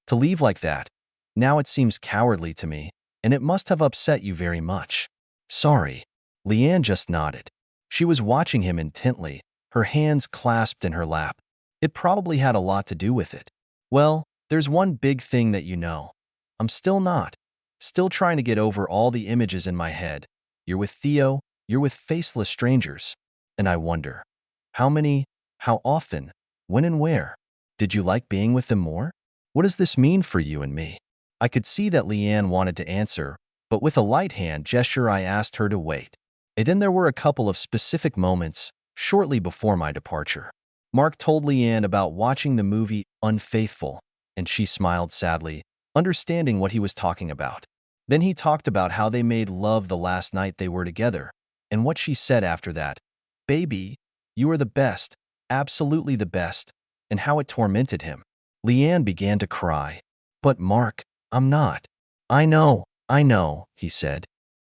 "To leave like that. Now it seems cowardly to me, and it must have upset you very much." "Sorry." Leanne just nodded. She was watching him intently, her hands clasped in her lap. "It probably had a lot to do with it. Well, there's one big thing that you know. I'm still trying to get over all the images in my head. You're with Theo, you're with faceless strangers. And I wonder, how many, how often, when and where? Did you like being with them more? What does this mean for you and me?" I could see that Leanne wanted to answer, but with a light hand gesture I asked her to wait. And then there were a couple of specific moments, shortly before my departure. Mark told Leanne about watching the movie Unfaithful, and she smiled sadly, understanding what he was talking about. Then he talked about how they made love the last night they were together, and what she said after that, "Baby, you are the best, absolutely the best," and how it tormented him. Leanne began to cry. "But Mark, I'm not." I know," he said.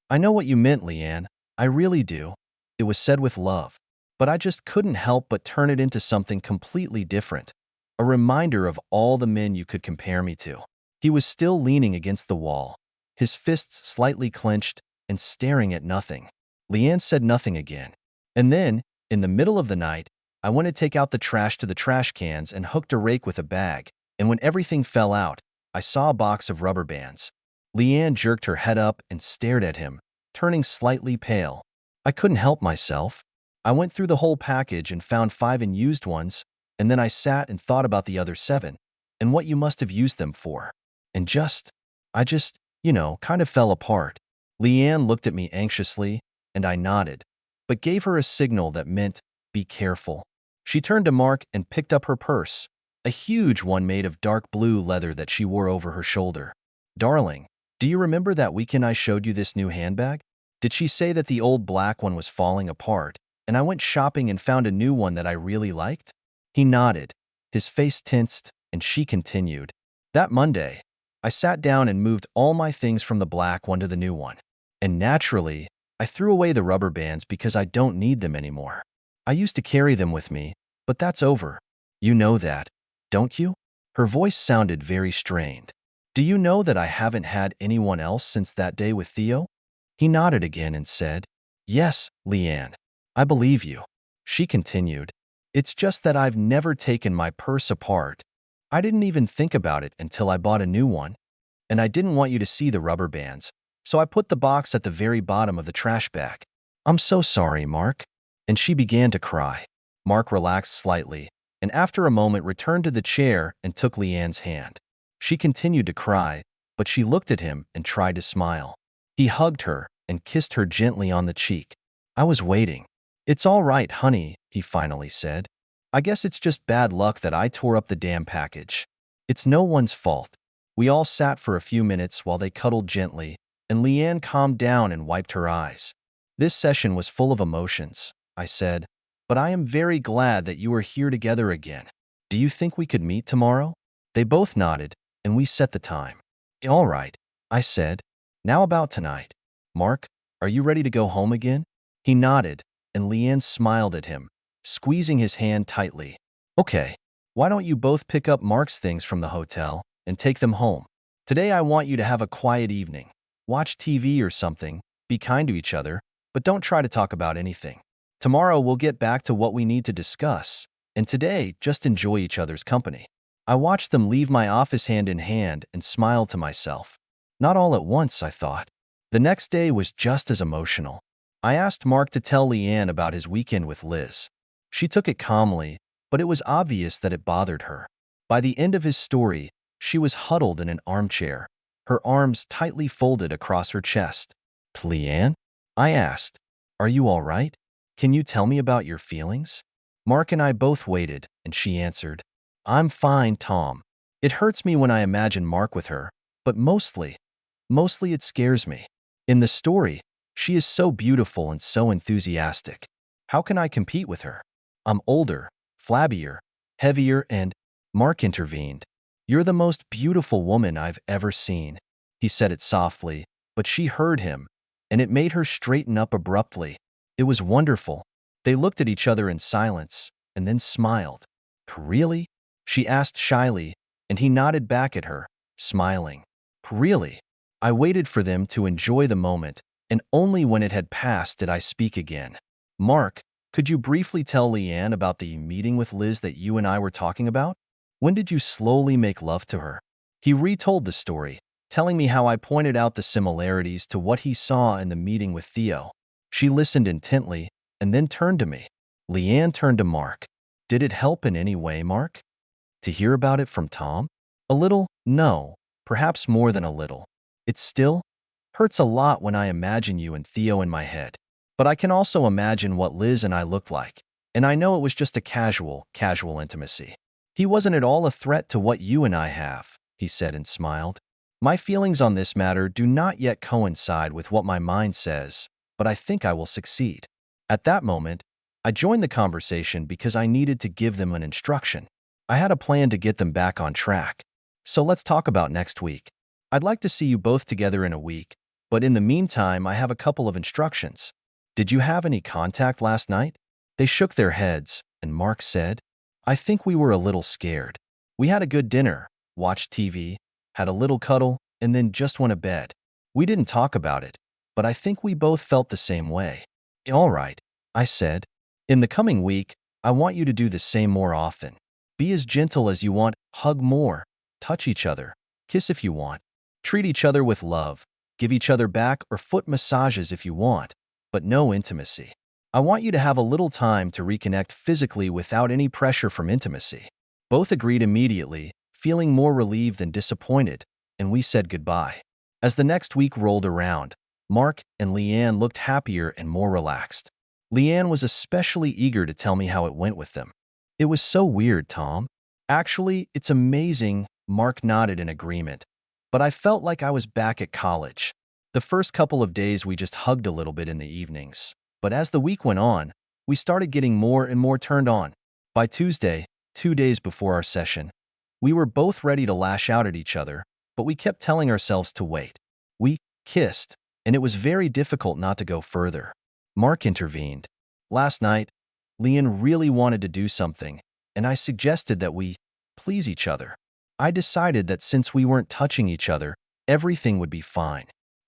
"I know what you meant, Leanne. I really do. It was said with love. But I just couldn't help but turn it into something completely different. A reminder of all the men you could compare me to." He was still leaning against the wall, his fists slightly clenched and staring at nothing. Leanne said nothing again. And then, in the middle of the night, I went to take out the trash to the trash cans and hooked a rake with a bag, and when everything fell out, I saw a box of rubber bands. Leanne jerked her head up and stared at him, turning slightly pale. I couldn't help myself. I went through the whole package and found 5 unused ones, and then I sat and thought about the other 7 and what you must have used them for. And I just, kind of fell apart. Leanne looked at me anxiously, and I nodded, but gave her a signal that meant, be careful. She turned to Mark and picked up her purse, a huge one made of dark blue leather that she wore over her shoulder. Darling, do you remember that weekend I showed you this new handbag? Did she say that the old black one was falling apart, and I went shopping and found a new one that I really liked? He nodded, his face tensed, and she continued. That Monday, I sat down and moved all my things from the black one to the new one. And naturally, I threw away the rubber bands because I don't need them anymore. I used to carry them with me, but that's over. You know that, don't you? Her voice sounded very strained. Do you know that I haven't had anyone else since that day with Theo? He nodded again and said, Yes, Leanne, I believe you. She continued, It's just that I've never taken my purse apart. I didn't even think about it until I bought a new one, and I didn't want you to see the rubber bands, so I put the box at the very bottom of the trash bag. I'm so sorry, Mark. And she began to cry. Mark relaxed slightly, and after a moment returned to the chair and took Leanne's hand. She continued to cry, but she looked at him and tried to smile. He hugged her and kissed her gently on the cheek. I was waiting. It's all right, honey, he finally said. I guess it's just bad luck that I tore up the damn package. It's no one's fault. We all sat for a few minutes while they cuddled gently, and Leanne calmed down and wiped her eyes. This session was full of emotions, I said, but I am very glad that you are here together again. Do you think we could meet tomorrow? They both nodded, and we set the time. All right, I said. Now about tonight. Mark, are you ready to go home again? He nodded, and Leanne smiled at him, squeezing his hand tightly. Okay, why don't you both pick up Mark's things from the hotel and take them home? Today I want you to have a quiet evening. Watch TV or something, be kind to each other, but don't try to talk about anything. Tomorrow we'll get back to what we need to discuss, and today just enjoy each other's company. I watched them leave my office hand in hand and smiled to myself. Not all at once, I thought. The next day was just as emotional. I asked Mark to tell Leanne about his weekend with Liz. She took it calmly, but it was obvious that it bothered her. By the end of his story, she was huddled in an armchair, her arms tightly folded across her chest. Leanne? I asked, Are you all right? Can you tell me about your feelings? Mark and I both waited, and she answered, I'm fine, Tom. It hurts me when I imagine Mark with her, but mostly it scares me. In the story, she is so beautiful and so enthusiastic. How can I compete with her? I'm older, flabbier, heavier, and Mark intervened. You're the most beautiful woman I've ever seen. He said it softly, but she heard him, and it made her straighten up abruptly. It was wonderful. They looked at each other in silence, and then smiled. Really? She asked shyly, and he nodded back at her, smiling. Really? I waited for them to enjoy the moment, and only when it had passed did I speak again. Mark, could you briefly tell Leanne about the meeting with Liz that you and I were talking about? When did you slowly make love to her? He retold the story, telling me how I pointed out the similarities to what he saw in the meeting with Theo. She listened intently, and then turned to me. Leanne turned to Mark. Did it help in any way, Mark? To hear about it from Tom? A little, no, perhaps more than a little. It still hurts a lot when I imagine you and Theo in my head. But I can also imagine what Liz and I looked like, and I know it was just a casual intimacy. He wasn't at all a threat to what you and I have, he said and smiled. My feelings on this matter do not yet coincide with what my mind says, but I think I will succeed. At that moment, I joined the conversation because I needed to give them an instruction. I had a plan to get them back on track. So let's talk about next week. I'd like to see you both together in a week, but in the meantime, I have a couple of instructions. Did you have any contact last night? They shook their heads, and Mark said, I think we were a little scared. We had a good dinner, watched TV, had a little cuddle, and then just went to bed. We didn't talk about it, but I think we both felt the same way. All right, I said. In the coming week, I want you to do the same more often. Be as gentle as you want, hug more, touch each other, kiss if you want. Treat each other with love, give each other back or foot massages if you want, but no intimacy. I want you to have a little time to reconnect physically without any pressure from intimacy. Both agreed immediately, feeling more relieved than disappointed, and we said goodbye. As the next week rolled around, Mark and Leanne looked happier and more relaxed. Leanne was especially eager to tell me how it went with them. It was so weird, Tom. Actually, it's amazing, Mark nodded in agreement. But I felt like I was back at college. The first couple of days we just hugged a little bit in the evenings. But as the week went on, we started getting more and more turned on. By Tuesday, 2 days before our session, we were both ready to lash out at each other, but we kept telling ourselves to wait. We kissed, and it was very difficult not to go further. Mark intervened. Last night, Leanne really wanted to do something, and I suggested that we please each other. I decided that since we weren't touching each other, everything would be fine.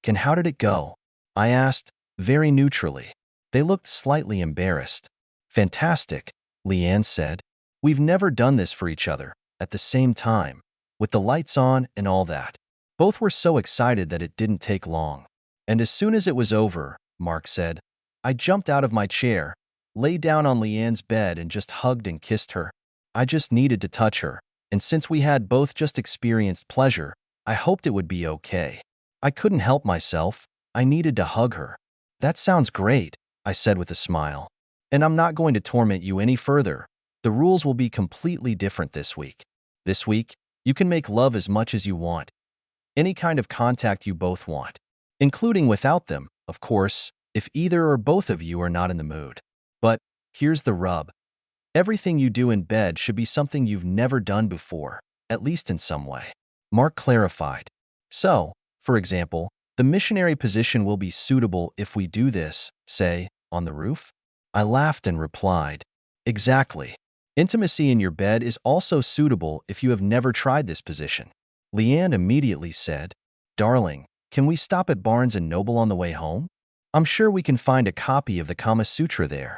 How did it go? I asked, very neutrally. They looked slightly embarrassed. Fantastic, Leanne said. We've never done this for each other, at the same time, with the lights on and all that. Both were so excited that it didn't take long. And as soon as it was over, Mark said, I jumped out of my chair, lay down on Leanne's bed and just hugged and kissed her. I just needed to touch her, and since we had both just experienced pleasure, I hoped it would be okay. I couldn't help myself. I needed to hug her. That sounds great, I said with a smile. And I'm not going to torment you any further. The rules will be completely different this week. This week, you can make love as much as you want. Any kind of contact you both want. Including without them, of course, if either or both of you are not in the mood. But here's the rub. Everything you do in bed should be something you've never done before, at least in some way. Mark clarified. So, for example, the missionary position will be suitable if we do this, say, on the roof? I laughed and replied, exactly. Intimacy in your bed is also suitable if you have never tried this position. Leanne immediately said, Darling, can we stop at Barnes & Noble on the way home? I'm sure we can find a copy of the Kama Sutra there.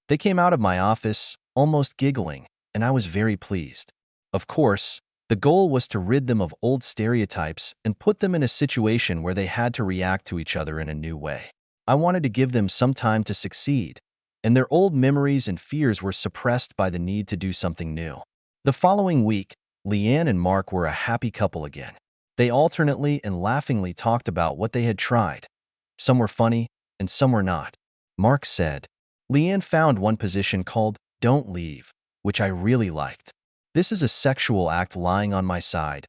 They came out of my office, almost giggling, and I was very pleased. Of course, the goal was to rid them of old stereotypes and put them in a situation where they had to react to each other in a new way. I wanted to give them some time to succeed, and their old memories and fears were suppressed by the need to do something new. The following week, Leanne and Mark were a happy couple again. They alternately and laughingly talked about what they had tried. Some were funny, and some were not. Mark said, Leanne found one position called Don't Leave, which I really liked. This is a sexual act lying on my side.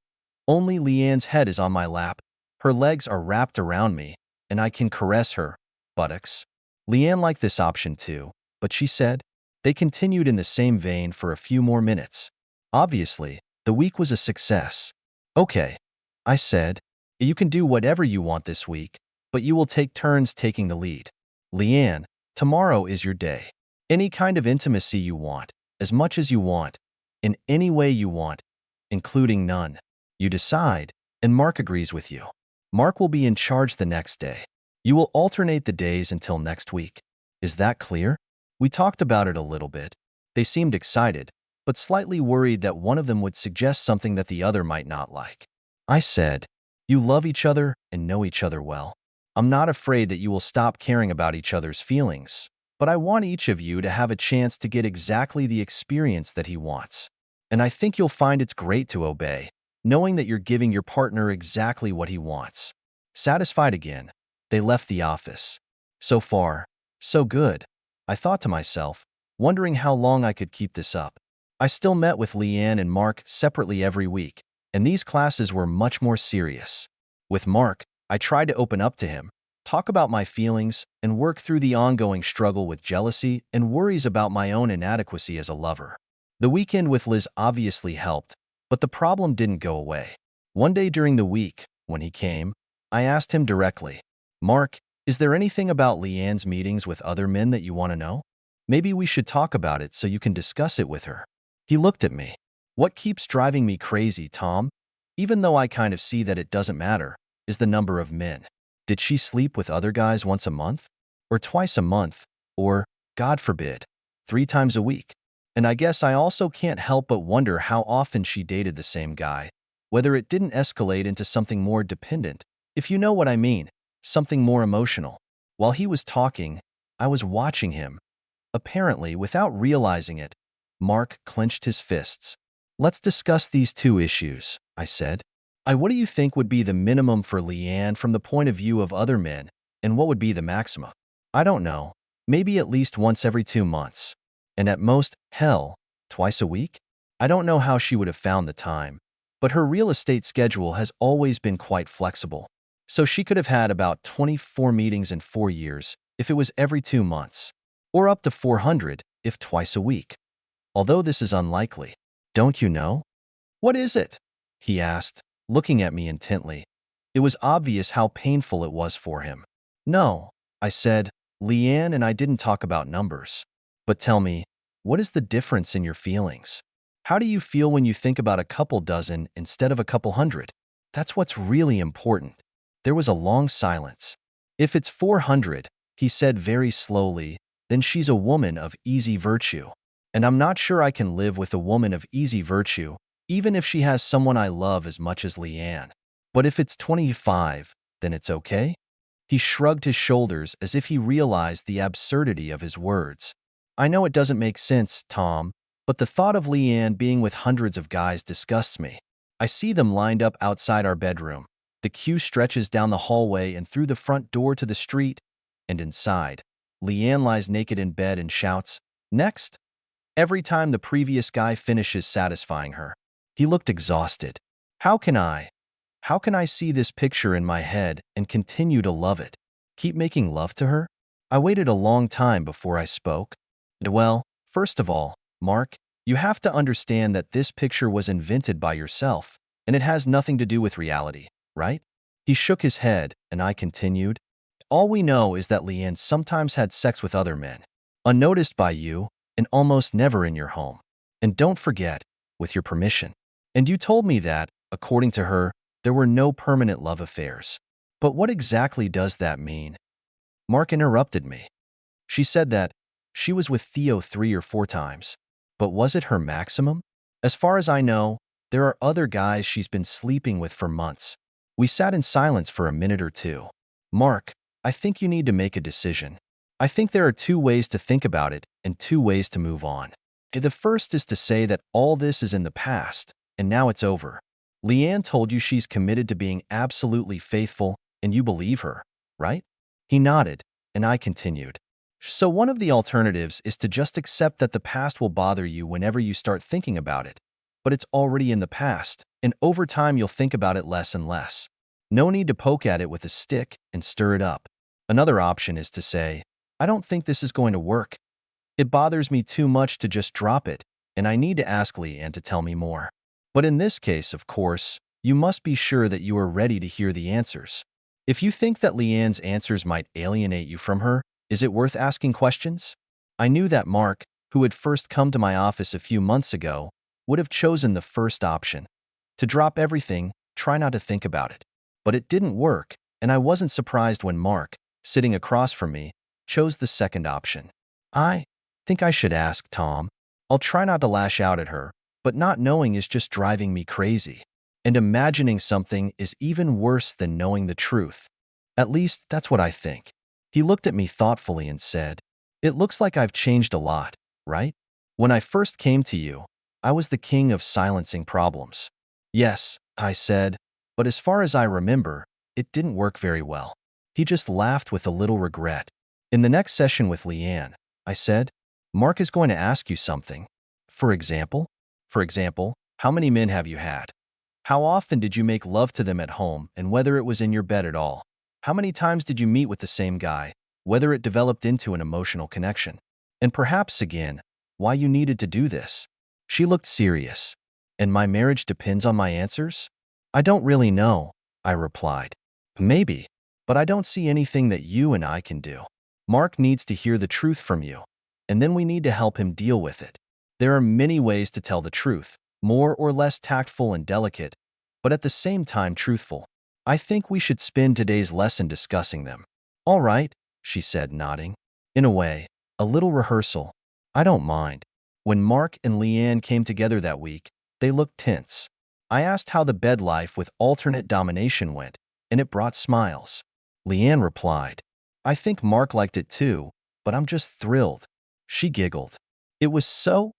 Only Leanne's head is on my lap, her legs are wrapped around me, and I can caress her buttocks. Leanne liked this option too, but she said, they continued in the same vein for a few more minutes. Obviously, the week was a success. Okay, I said, you can do whatever you want this week, but you will take turns taking the lead. Leanne, tomorrow is your day. Any kind of intimacy you want, as much as you want, in any way you want, including none. You decide, and Mark agrees with you. Mark will be in charge the next day. You will alternate the days until next week. Is that clear? We talked about it a little bit. They seemed excited, but slightly worried that one of them would suggest something that the other might not like. I said, you love each other and know each other well. I'm not afraid that you will stop caring about each other's feelings, but I want each of you to have a chance to get exactly the experience that he wants. And I think you'll find it's great to obey, knowing that you're giving your partner exactly what he wants. Satisfied again, they left the office. So far, so good, I thought to myself, wondering how long I could keep this up. I still met with Leanne and Mark separately every week, and these classes were much more serious. With Mark, I tried to open up to him, talk about my feelings, and work through the ongoing struggle with jealousy and worries about my own inadequacy as a lover. The weekend with Liz obviously helped, but the problem didn't go away. One day during the week, when he came, I asked him directly, Mark, is there anything about Leanne's meetings with other men that you want to know? Maybe we should talk about it so you can discuss it with her. He looked at me. What keeps driving me crazy, Tom, even though I kind of see that it doesn't matter, is the number of men. Did she sleep with other guys once a month? Or twice a month? Or, God forbid, 3 times a week? And I guess I also can't help but wonder how often she dated the same guy, whether it didn't escalate into something more dependent, if you know what I mean, something more emotional. While he was talking, I was watching him. Apparently, without realizing it, Mark clenched his fists. Let's discuss these two issues, I said. What do you think would be the minimum for Leanne from the point of view of other men, and what would be the maximum? I don't know. Maybe at least once every 2 months. And at most, hell, twice a week? I don't know how she would have found the time, but her real estate schedule has always been quite flexible. So she could have had about 24 meetings in 4 years if it was every 2 months, or up to 400 if twice a week. Although this is unlikely. Don't you know? What is it? He asked, looking at me intently. It was obvious how painful it was for him. No, I said. Leanne and I didn't talk about numbers. But tell me, what is the difference in your feelings? How do you feel when you think about a couple dozen instead of a couple hundred? That's what's really important. There was a long silence. If it's 400, he said very slowly, then she's a woman of easy virtue. And I'm not sure I can live with a woman of easy virtue, even if she has someone I love as much as Leanne. But if it's 25, then it's okay? He shrugged his shoulders as if he realized the absurdity of his words. I know it doesn't make sense, Tom, but the thought of Leanne being with hundreds of guys disgusts me. I see them lined up outside our bedroom. The queue stretches down the hallway and through the front door to the street, and inside, Leanne lies naked in bed and shouts, "Next!" every time the previous guy finishes satisfying her. He looked exhausted. How can I see this picture in my head and continue to love it? Keep making love to her? I waited a long time before I spoke. Well, first of all, Mark, you have to understand that this picture was invented by yourself, and it has nothing to do with reality, right? He shook his head, and I continued. All we know is that Leanne sometimes had sex with other men, unnoticed by you, and almost never in your home. And don't forget, with your permission. And you told me that, according to her, there were no permanent love affairs. But what exactly does that mean? Mark interrupted me. She said that she was with Theo 3 or 4 times. But was it her maximum? As far as I know, there are other guys she's been sleeping with for months. We sat in silence for a minute or two. Mark, I think you need to make a decision. I think there are 2 ways to think about it and 2 ways to move on. The first is to say that all this is in the past, and now it's over. Leanne told you she's committed to being absolutely faithful, and you believe her, right? He nodded, and I continued. So one of the alternatives is to just accept that the past will bother you whenever you start thinking about it. But it's already in the past, and over time you'll think about it less and less. No need to poke at it with a stick and stir it up. Another option is to say, I don't think this is going to work. It bothers me too much to just drop it, and I need to ask Leanne to tell me more. But in this case, of course, you must be sure that you are ready to hear the answers. If you think that Leanne's answers might alienate you from her, is it worth asking questions? I knew that Mark, who had first come to my office a few months ago, would have chosen the first option. To drop everything, try not to think about it. But it didn't work, and I wasn't surprised when Mark, sitting across from me, chose the second option. I think I should ask Tom. I'll try not to lash out at her, but not knowing is just driving me crazy. And imagining something is even worse than knowing the truth. At least, that's what I think. He looked at me thoughtfully and said, It looks like I've changed a lot, right? When I first came to you, I was the king of silencing problems. Yes, I said, but as far as I remember, it didn't work very well. He just laughed with a little regret. In the next session with Leanne, I said, Mark is going to ask you something. For example, how many men have you had? How often did you make love to them at home and whether it was in your bed at all? How many times did you meet with the same guy, whether it developed into an emotional connection? And perhaps again, why you needed to do this? She looked serious. And my marriage depends on my answers? I don't really know, I replied. Maybe, but I don't see anything that you and I can do. Mark needs to hear the truth from you, and then we need to help him deal with it. There are many ways to tell the truth, more or less tactful and delicate, but at the same time truthful. I think we should spend today's lesson discussing them. All right, she said, nodding. In a way, a little rehearsal. I don't mind. When Mark and Leanne came together that week, they looked tense. I asked how the bed life with alternate domination went, and it brought smiles. Leanne replied, I think Mark liked it too, but I'm just thrilled." She giggled. "It was so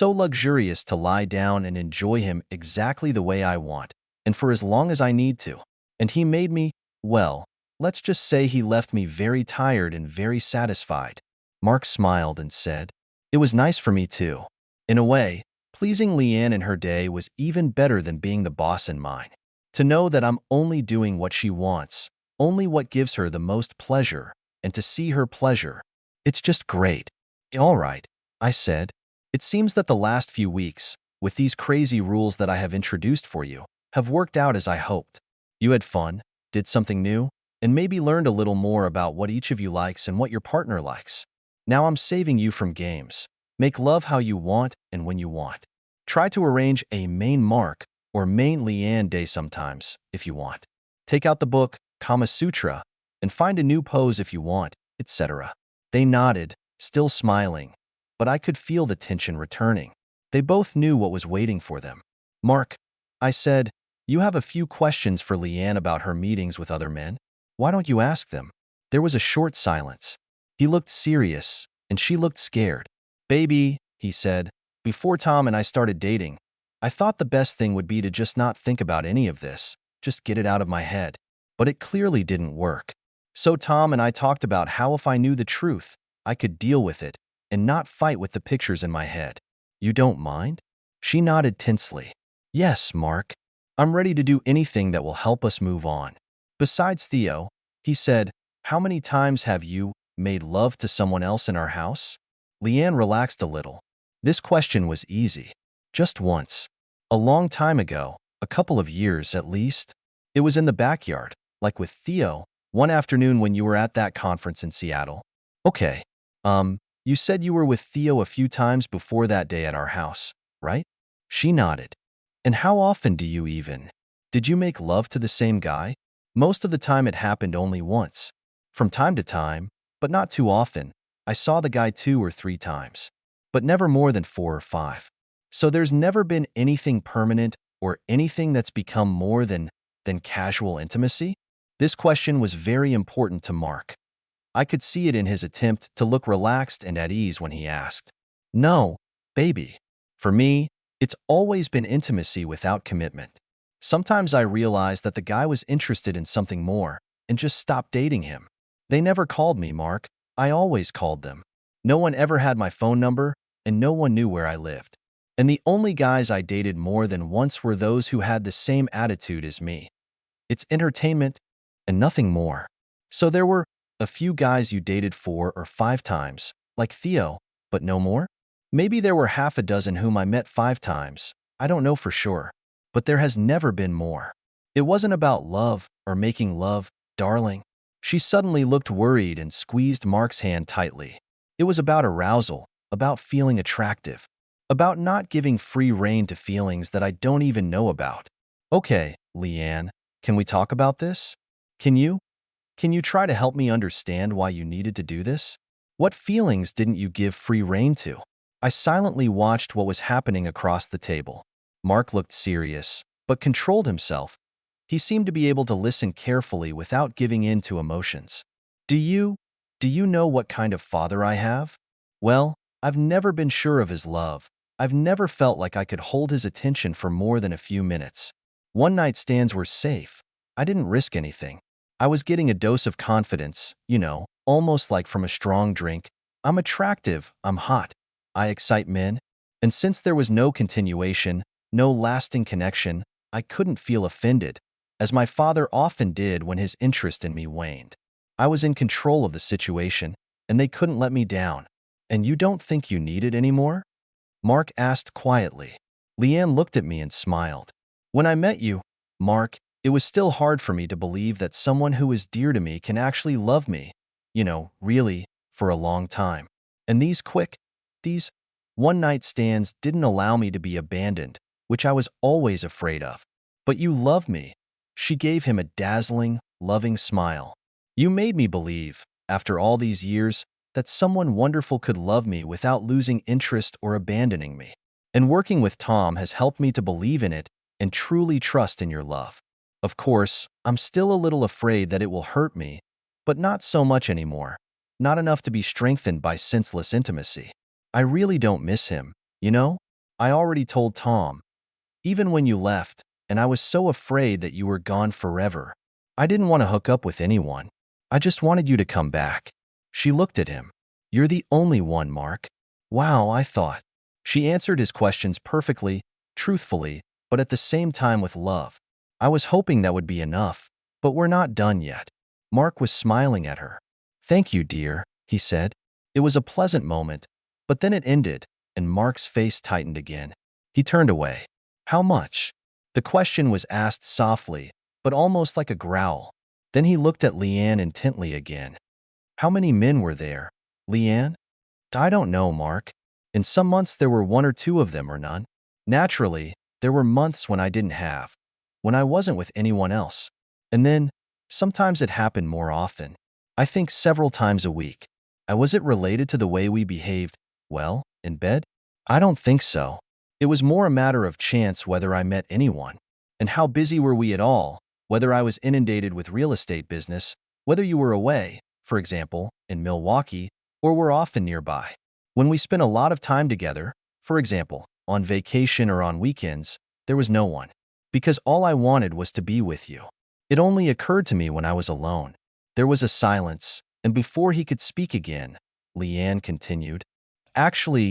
luxurious to lie down and enjoy him exactly the way I want, and for as long as I need to. And he made me, well, let's just say he left me very tired and very satisfied." Mark smiled and said, "It was nice for me too. In a way, pleasing Leanne in her day was even better than being the boss in mine. To know that I'm only doing what she wants, only what gives her the most pleasure, and to see her pleasure. It's just great." "All right," I said. "It seems that the last few weeks, with these crazy rules that I have introduced for you, have worked out as I hoped. You had fun, did something new, and maybe learned a little more about what each of you likes and what your partner likes. Now I'm saving you from games. Make love how you want and when you want. Try to arrange a main Mark or main Leanne day sometimes, if you want. Take out the book, Kama Sutra, and find a new pose if you want, etc." They nodded, still smiling, but I could feel the tension returning. They both knew what was waiting for them. "Mark," I said, "you have a few questions for Leanne about her meetings with other men. Why don't you ask them?" There was a short silence. He looked serious, and she looked scared. "Baby," he said, "before Tom and I started dating, I thought the best thing would be to just not think about any of this, just get it out of my head. But it clearly didn't work. So Tom and I talked about how if I knew the truth, I could deal with it and not fight with the pictures in my head. You don't mind?" She nodded tensely. "Yes, Mark. I'm ready to do anything that will help us move on. Besides Theo," he said, "how many times have you made love to someone else in our house?" Leanne relaxed a little. This question was easy. "Just once. A long time ago, a couple of years at least. It was in the backyard, like with Theo, one afternoon when you were at that conference in Seattle." "Okay. You said you were with Theo a few times before that day at our house, right?" She nodded. "And how often do you even? Did you make love to the same guy?" "Most of the time it happened only once. From time to time, but not too often, I saw the guy 2 or 3 times, but never more than 4 or 5. So there's never been anything permanent or anything that's become more than casual intimacy?" This question was very important to Mark. I could see it in his attempt to look relaxed and at ease when he asked. "No, baby. For me, it's always been intimacy without commitment. Sometimes I realized that the guy was interested in something more and just stopped dating him. They never called me, Mark. I always called them. No one ever had my phone number, and no one knew where I lived. And the only guys I dated more than once were those who had the same attitude as me. It's entertainment and nothing more. So there were a few guys you dated 4 or 5 times, like Theo, but no more? Maybe there were half a dozen whom I met 5 times. I don't know for sure. But there has never been more. It wasn't about love or making love, darling." She suddenly looked worried and squeezed Mark's hand tightly. "It was about arousal, about feeling attractive, about not giving free rein to feelings that I don't even know about." "Okay, Leanne, can we talk about this? Can you? Can you try to help me understand why you needed to do this? What feelings didn't you give free rein to?" I silently watched what was happening across the table. Mark looked serious, but controlled himself. He seemed to be able to listen carefully without giving in to emotions. Do you know what kind of father I have? Well, I've never been sure of his love. I've never felt like I could hold his attention for more than a few minutes. One-night stands were safe. I didn't risk anything. I was getting a dose of confidence, almost like from a strong drink. I'm attractive, I'm hot. I excite men. And since there was no continuation, no lasting connection, I couldn't feel offended, as my father often did when his interest in me waned. I was in control of the situation, and they couldn't let me down. "And you don't think you need it anymore?" Mark asked quietly. Leanne looked at me and smiled. "When I met you, Mark, it was still hard for me to believe that someone who is dear to me can actually love me, really, for a long time. And these one-night stands didn't allow me to be abandoned, which I was always afraid of. But you love me." She gave him a dazzling, loving smile. "You made me believe, after all these years, that someone wonderful could love me without losing interest or abandoning me. And working with Tom has helped me to believe in it and truly trust in your love. Of course, I'm still a little afraid that it will hurt me, but not so much anymore. not enough to be strengthened by senseless intimacy. I really don't miss him, you know? I already told Tom, even when you left, and I was so afraid that you were gone forever. I didn't want to hook up with anyone. I just wanted you to come back. She looked at him. You're the only one, Mark. Wow, I thought. She answered his questions perfectly, truthfully, but at the same time with love. I was hoping that would be enough, but we're not done yet. Mark was smiling at her. Thank you, dear, he said. It was a pleasant moment, but then it ended, and Mark's face tightened again. He turned away. How much? The question was asked softly, but almost like a growl. Then he looked at Leanne intently again. How many men were there, Leanne? I don't know, Mark. In some months there were one or two of them or none. Naturally, there were months when I didn't have, when I wasn't with anyone else. And then, sometimes it happened more often. I think several times a week. Was it related to the way we behaved, well, in bed? I don't think so. It was more a matter of chance whether I met anyone. And how busy were we at all, whether I was inundated with real estate business, whether you were away, for example, in Milwaukee, or were often nearby. When we spent a lot of time together, for example, on vacation or on weekends, there was no one. Because all I wanted was to be with you. It only occurred to me when I was alone. There was a silence, and before he could speak again, Leanne continued, actually,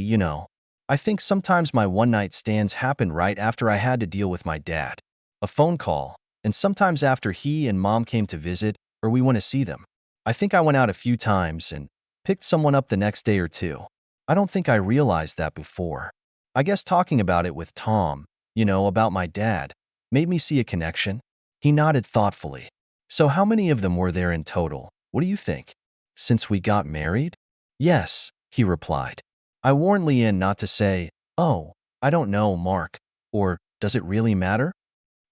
I think sometimes my one-night stands happened right after I had to deal with my dad. A phone call, and sometimes after he and Mom came to visit or we went to see them. I think I went out a few times and picked someone up the next day or two. I don't think I realized that before. I guess talking about it with Tom, about my dad, made me see a connection. He nodded thoughtfully. So how many of them were there in total? What do you think? Since we got married? Yes, he replied. I warned Leanne not to say, oh, I don't know, Mark, or does it really matter?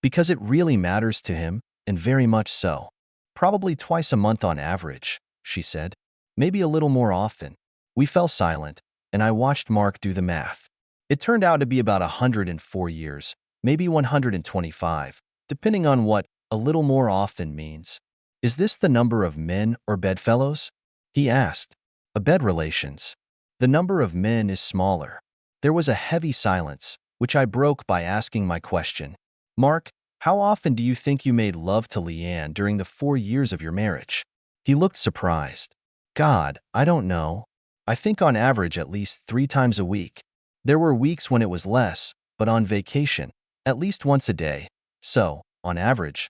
Because it really matters to him, and very much so. Probably twice a month on average, she said. Maybe a little more often. We fell silent, and I watched Mark do the math. It turned out to be about 104 years, maybe 125, depending on what a little more often means. Is this the number of men or bedfellows? He asked. A bed relations. The number of men is smaller. There was a heavy silence, which I broke by asking my question. Mark, how often do you think you made love to Leanne during the 4 years of your marriage? He looked surprised. God, I don't know. I think on average at least 3 times a week. There were weeks when it was less, but on vacation, at least once a day. So, on average,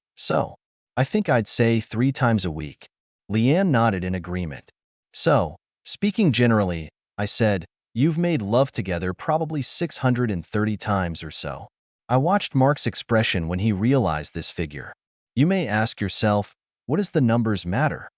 I think I'd say 3 times a week. Leanne nodded in agreement. So, speaking generally, I said, you've made love together probably 630 times or so. I watched Mark's expression when he realized this figure. You may ask yourself, what does the numbers matter?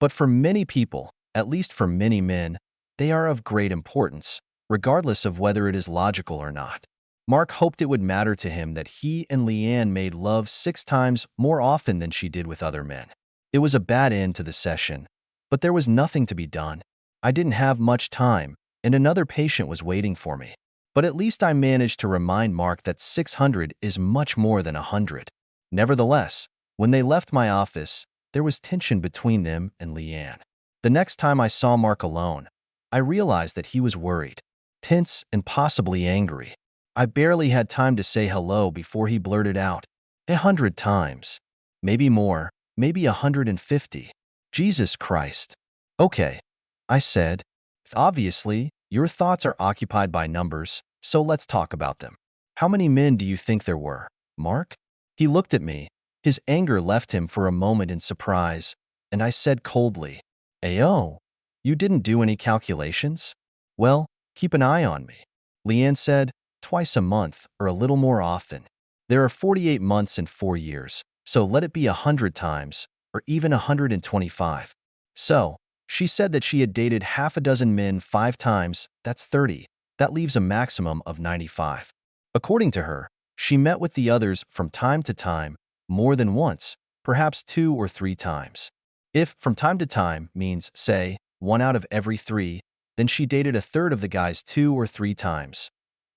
But for many people, at least for many men, they are of great importance, regardless of whether it is logical or not. Mark hoped it would matter to him that he and Leanne made love 6 times more often than she did with other men. It was a bad end to the session, but there was nothing to be done. I didn't have much time, and another patient was waiting for me. But at least I managed to remind Mark that 600 is much more than 100. Nevertheless, when they left my office, there was tension between them and Leanne. The next time I saw Mark alone, I realized that he was worried, tense, and possibly angry. I barely had time to say hello before he blurted out, 100 times. Maybe more, maybe 150. Jesus Christ. Okay, I said. Obviously, your thoughts are occupied by numbers, so let's talk about them. How many men do you think there were, Mark? He looked at me. His anger left him for a moment in surprise, and I said coldly, Ayo, you didn't do any calculations? Well, keep an eye on me. Leanne said, twice a month or a little more often. There are 48 months in 4 years, so let it be 100 times, or even 125. So, she said that she had dated half a dozen men 5 times, that's 30. That leaves a maximum of 95. According to her, she met with the others from time to time, more than once, perhaps 2 or 3 times. If from time to time means, say, 1 out of every 3, then she dated a third of the guys 2 or 3 times.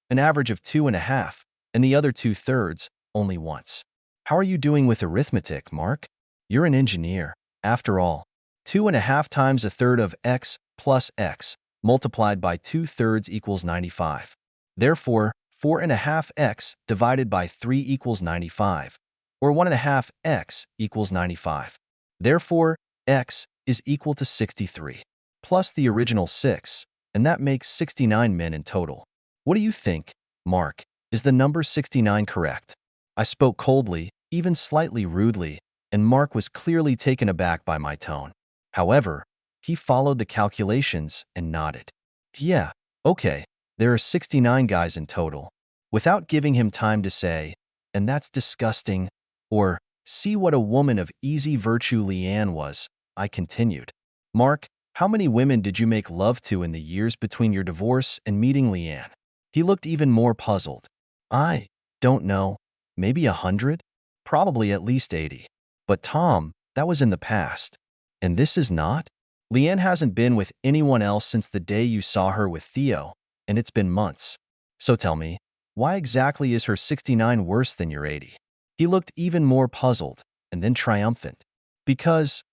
An average of 2.5, and the other 2/3 only once. How are you doing with arithmetic, Mark? You're an engineer, after all. 2.5 times a third of x plus x multiplied by 2/3 equals 95. Therefore, 4.5x divided by 3 equals 95, or 1.5x equals 95. Therefore, x is equal to 63, plus the original 6, and that makes 69 men in total. What do you think, Mark? Is the number 69 correct? I spoke coldly, even slightly rudely, and Mark was clearly taken aback by my tone. However, he followed the calculations and nodded. Yeah, okay, there are 69 guys in total. Without giving him time to say, and that's disgusting, or see what a woman of easy virtue Leanne was, I continued. Mark, how many women did you make love to in the years between your divorce and meeting Leanne? He looked even more puzzled. I don't know, maybe 100? Probably at least 80. But Tom, that was in the past. And this is not? Leanne hasn't been with anyone else since the day you saw her with Theo, and it's been months. So tell me, why exactly is her 69 worse than your 80? He looked even more puzzled, and then triumphant. Because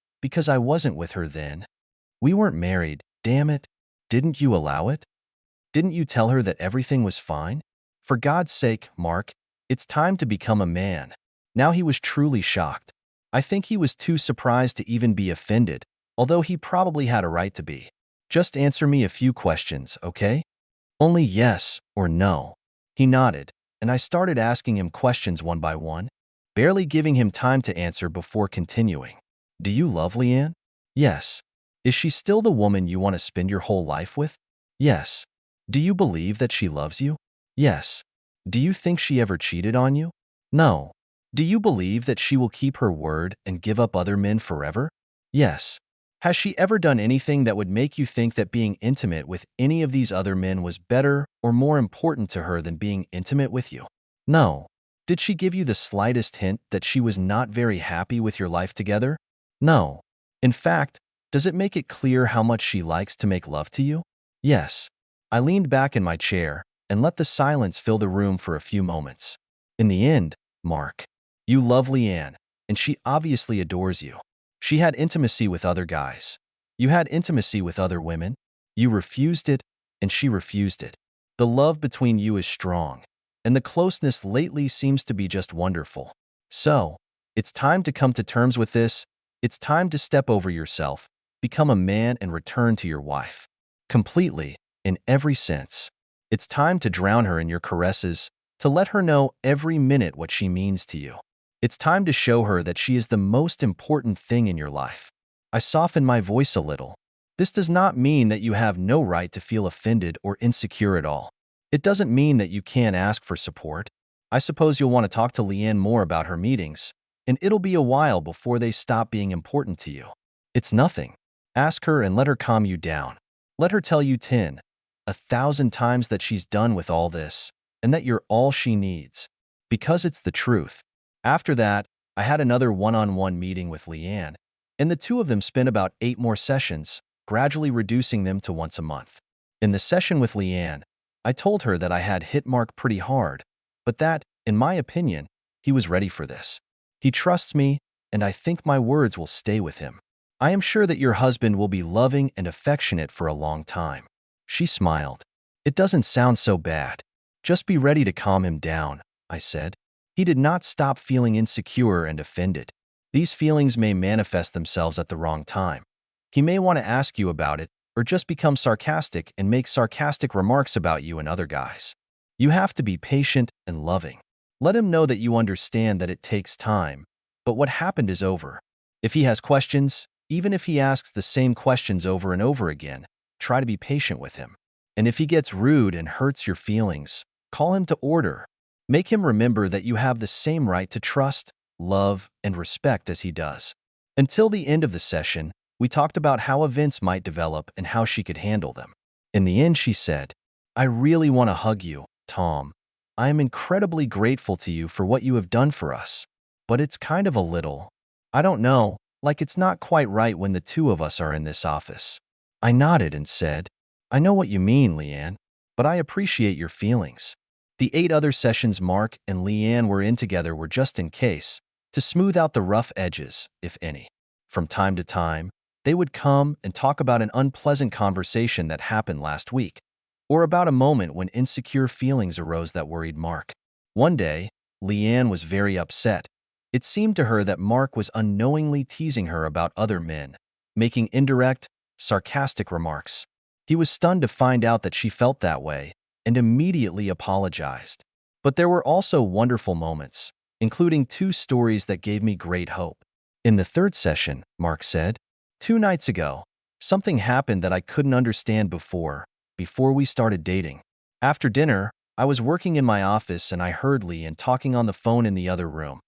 I wasn't with her then. We weren't married, damn it. Didn't you allow it? Didn't you tell her that everything was fine? For God's sake, Mark, it's time to become a man. Now he was truly shocked. I think he was too surprised to even be offended, although he probably had a right to be. Just answer me a few questions, okay? Only yes or no. He nodded, and I started asking him questions one by one, barely giving him time to answer before continuing. Do you love Leanne? Yes. Is she still the woman you want to spend your whole life with? Yes. Do you believe that she loves you? Yes. Do you think she ever cheated on you? No. Do you believe that she will keep her word and give up other men forever? Yes. Has she ever done anything that would make you think that being intimate with any of these other men was better or more important to her than being intimate with you? No. Did she give you the slightest hint that she was not very happy with your life together? No. In fact, does it make it clear how much she likes to make love to you? Yes. I leaned back in my chair and let the silence fill the room for a few moments. In the end, Mark, you love Leanne, and she obviously adores you. She had intimacy with other guys. You had intimacy with other women. You refused it, and she refused it. The love between you is strong, and the closeness lately seems to be just wonderful. So, it's time to come to terms with this. It's time to step over yourself, become a man, and return to your wife. Completely, in every sense. It's time to drown her in your caresses, to let her know every minute what she means to you. It's time to show her that she is the most important thing in your life. I softened my voice a little. This does not mean that you have no right to feel offended or insecure at all. It doesn't mean that you can't ask for support. I suppose you'll want to talk to Leanne more about her meetings, and it'll be a while before they stop being important to you. It's nothing. Ask her and let her calm you down. Let her tell you 10, 1,000 times that she's done with all this, and that you're all she needs. Because it's the truth. After that, I had another one-on-one meeting with Leanne, and the two of them spent about 8 more sessions, gradually reducing them to once a month. In the session with Leanne, I told her that I had hit Mark pretty hard, but that, in my opinion, he was ready for this. He trusts me, and I think my words will stay with him. I am sure that your husband will be loving and affectionate for a long time. She smiled. It doesn't sound so bad. Just be ready to calm him down, I said. He did not stop feeling insecure and offended. These feelings may manifest themselves at the wrong time. He may want to ask you about it, or just become sarcastic and make sarcastic remarks about you and other guys. You have to be patient and loving. Let him know that you understand that it takes time, but what happened is over. If he has questions, even if he asks the same questions over and over again, try to be patient with him. And if he gets rude and hurts your feelings, call him to order. Make him remember that you have the same right to trust, love, and respect as he does. Until the end of the session, we talked about how events might develop and how she could handle them. In the end, she said, I really want to hug you, Tom. I am incredibly grateful to you for what you have done for us. But it's kind of a little, I don't know, like it's not quite right when the two of us are in this office. I nodded and said, I know what you mean, Leanne, but I appreciate your feelings. The 8 other sessions Mark and Leanne were in together were just in case, to smooth out the rough edges, if any. From time to time, They would come and talk about an unpleasant conversation that happened last week, or about a moment when insecure feelings arose that worried Mark. One day, Leanne was very upset. It seemed to her that Mark was unknowingly teasing her about other men, making indirect, sarcastic remarks. He was stunned to find out that she felt that way and immediately apologized. But there were also wonderful moments, including 2 stories that gave me great hope. In the third session, Mark said, 2 nights ago, something happened that I couldn't understand before we started dating. After dinner, I was working in my office and I heard Leanne talking on the phone in the other room.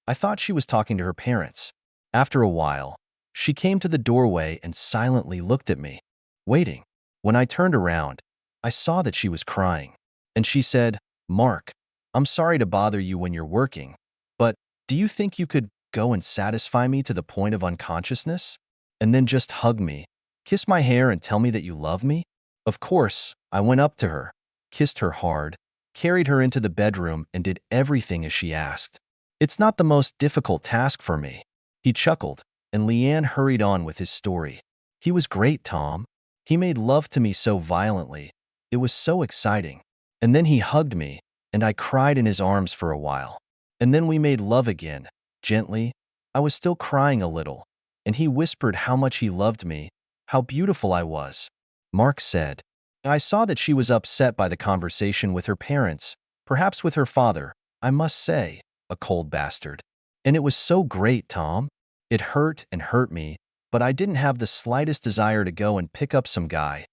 I thought she was talking to her parents. After a while, she came to the doorway and silently looked at me, waiting. When I turned around, I saw that she was crying. And she said, "Mark, I'm sorry to bother you when you're working, but do you think you could go and satisfy me to the point of unconsciousness? And then just hug me, kiss my hair and tell me that you love me?" Of course, I went up to her, kissed her hard, carried her into the bedroom and did everything as she asked. It's not the most difficult task for me. He chuckled, and Leanne hurried on with his story. He was great, Tom. He made love to me so violently. It was so exciting. And then he hugged me, and I cried in his arms for a while. And then we made love again, gently. I was still crying a little, and he whispered how much he loved me, how beautiful I was. Mark said, I saw that she was upset by the conversation with her parents, perhaps with her father, I must say, a cold bastard. And it was so great, Tom. It hurt and hurt me, but I didn't have the slightest desire to go and pick up some guy.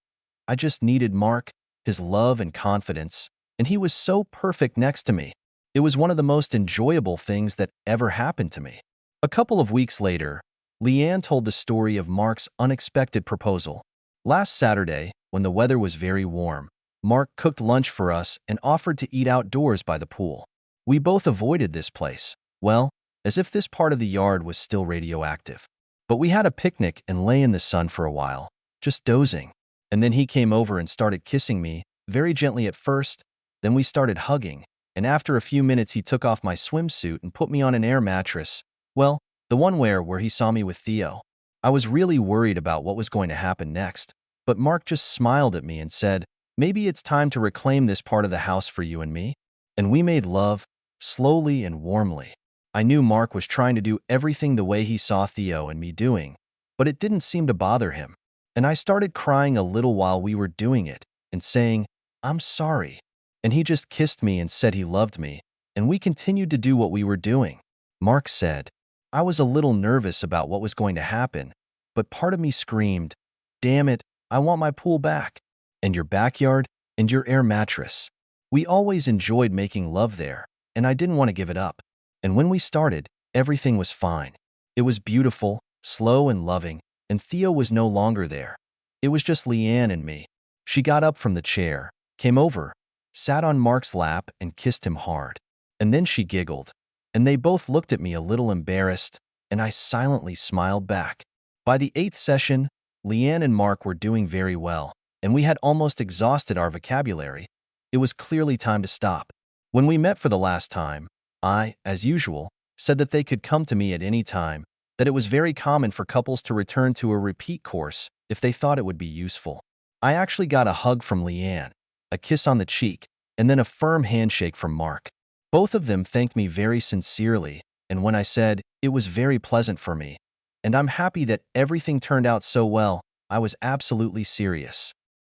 I just needed Mark, his love and confidence, and he was so perfect next to me. It was one of the most enjoyable things that ever happened to me. A couple of weeks later, Leanne told the story of Mark's unexpected proposal. Last Saturday, when the weather was very warm, Mark cooked lunch for us and offered to eat outdoors by the pool. We both avoided this place, well, as if this part of the yard was still radioactive. But we had a picnic and lay in the sun for a while, just dozing. And then he came over and started kissing me, very gently at first, then we started hugging, and after a few minutes he took off my swimsuit and put me on an air mattress, well, the one where he saw me with Theo. I was really worried about what was going to happen next, but Mark just smiled at me and said, maybe it's time to reclaim this part of the house for you and me. And we made love, slowly and warmly. I knew Mark was trying to do everything the way he saw Theo and me doing, but it didn't seem to bother him. And I started crying a little while we were doing it and saying, I'm sorry. And he just kissed me and said he loved me, and we continued to do what we were doing. Mark said, I was a little nervous about what was going to happen, but part of me screamed, damn it, I want my pool back, and your backyard, and your air mattress. We always enjoyed making love there, and I didn't want to give it up. And when we started, everything was fine. It was beautiful, slow and loving, and Theo was no longer there. It was just Leanne and me. She got up from the chair, came over, sat on Mark's lap and kissed him hard. And then she giggled, and they both looked at me a little embarrassed, and I silently smiled back. By the 8th session, Leanne and Mark were doing very well, and we had almost exhausted our vocabulary. It was clearly time to stop. When we met for the last time, I, as usual, said that they could come to me at any time, that it was very common for couples to return to a repeat course if they thought it would be useful. I actually got a hug from Leanne, a kiss on the cheek, and then a firm handshake from Mark. Both of them thanked me very sincerely, and when I said it was very pleasant for me, and I'm happy that everything turned out so well, I was absolutely serious.